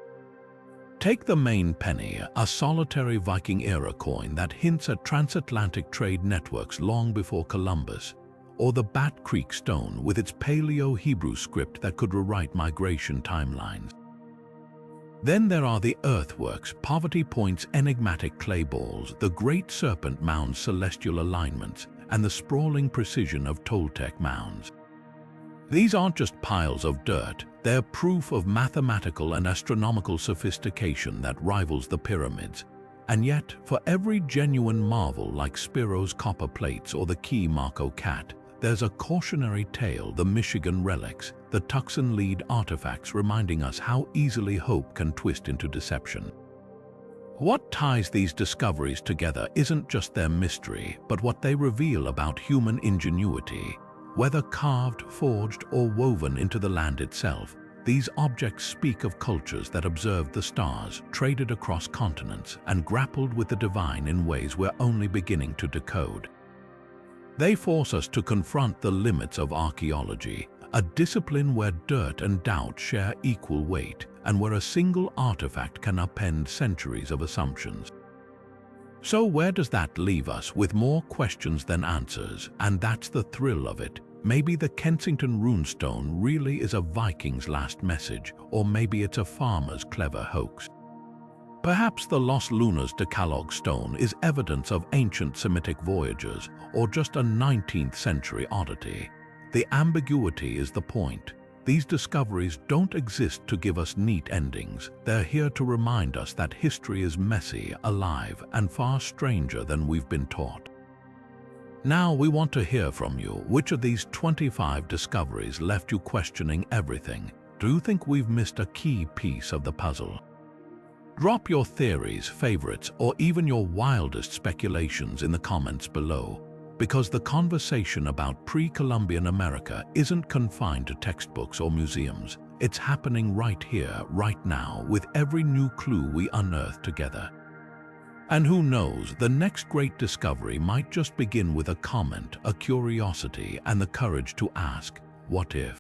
Take the Maine Penny, a solitary Viking-era coin that hints at transatlantic trade networks long before Columbus, or the Bat Creek stone with its Paleo-Hebrew script that could rewrite migration timelines. Then there are the earthworks, Poverty Point's enigmatic clay balls, the Great Serpent Mound's celestial alignments, and the sprawling precision of Toltec mounds. These aren't just piles of dirt, they're proof of mathematical and astronomical sophistication that rivals the pyramids. And yet, for every genuine marvel like Spiro's copper plates or the Key Marco cat, there's a cautionary tale, the Michigan Relics, the Tucson lead artifacts reminding us how easily hope can twist into deception. What ties these discoveries together isn't just their mystery, but what they reveal about human ingenuity. Whether carved, forged, or woven into the land itself, these objects speak of cultures that observed the stars, traded across continents, and grappled with the divine in ways we're only beginning to decode. They force us to confront the limits of archaeology, a discipline where dirt and doubt share equal weight, and where a single artifact can upend centuries of assumptions. So where does that leave us? With more questions than answers, and that's the thrill of it. Maybe the Kensington Runestone really is a Viking's last message, or maybe it's a farmer's clever hoax. Perhaps the Los Lunas Decalogue stone is evidence of ancient Semitic voyages, or just a 19th century oddity. The ambiguity is the point. These discoveries don't exist to give us neat endings. They're here to remind us that history is messy, alive, and far stranger than we've been taught. Now we want to hear from you. Which of these 25 discoveries left you questioning everything? Do you think we've missed a key piece of the puzzle? Drop your theories, favorites, or even your wildest speculations in the comments below, because the conversation about pre-Columbian America isn't confined to textbooks or museums. It's happening right here, right now, with every new clue we unearth together. And who knows, the next great discovery might just begin with a comment, a curiosity, and the courage to ask, what if?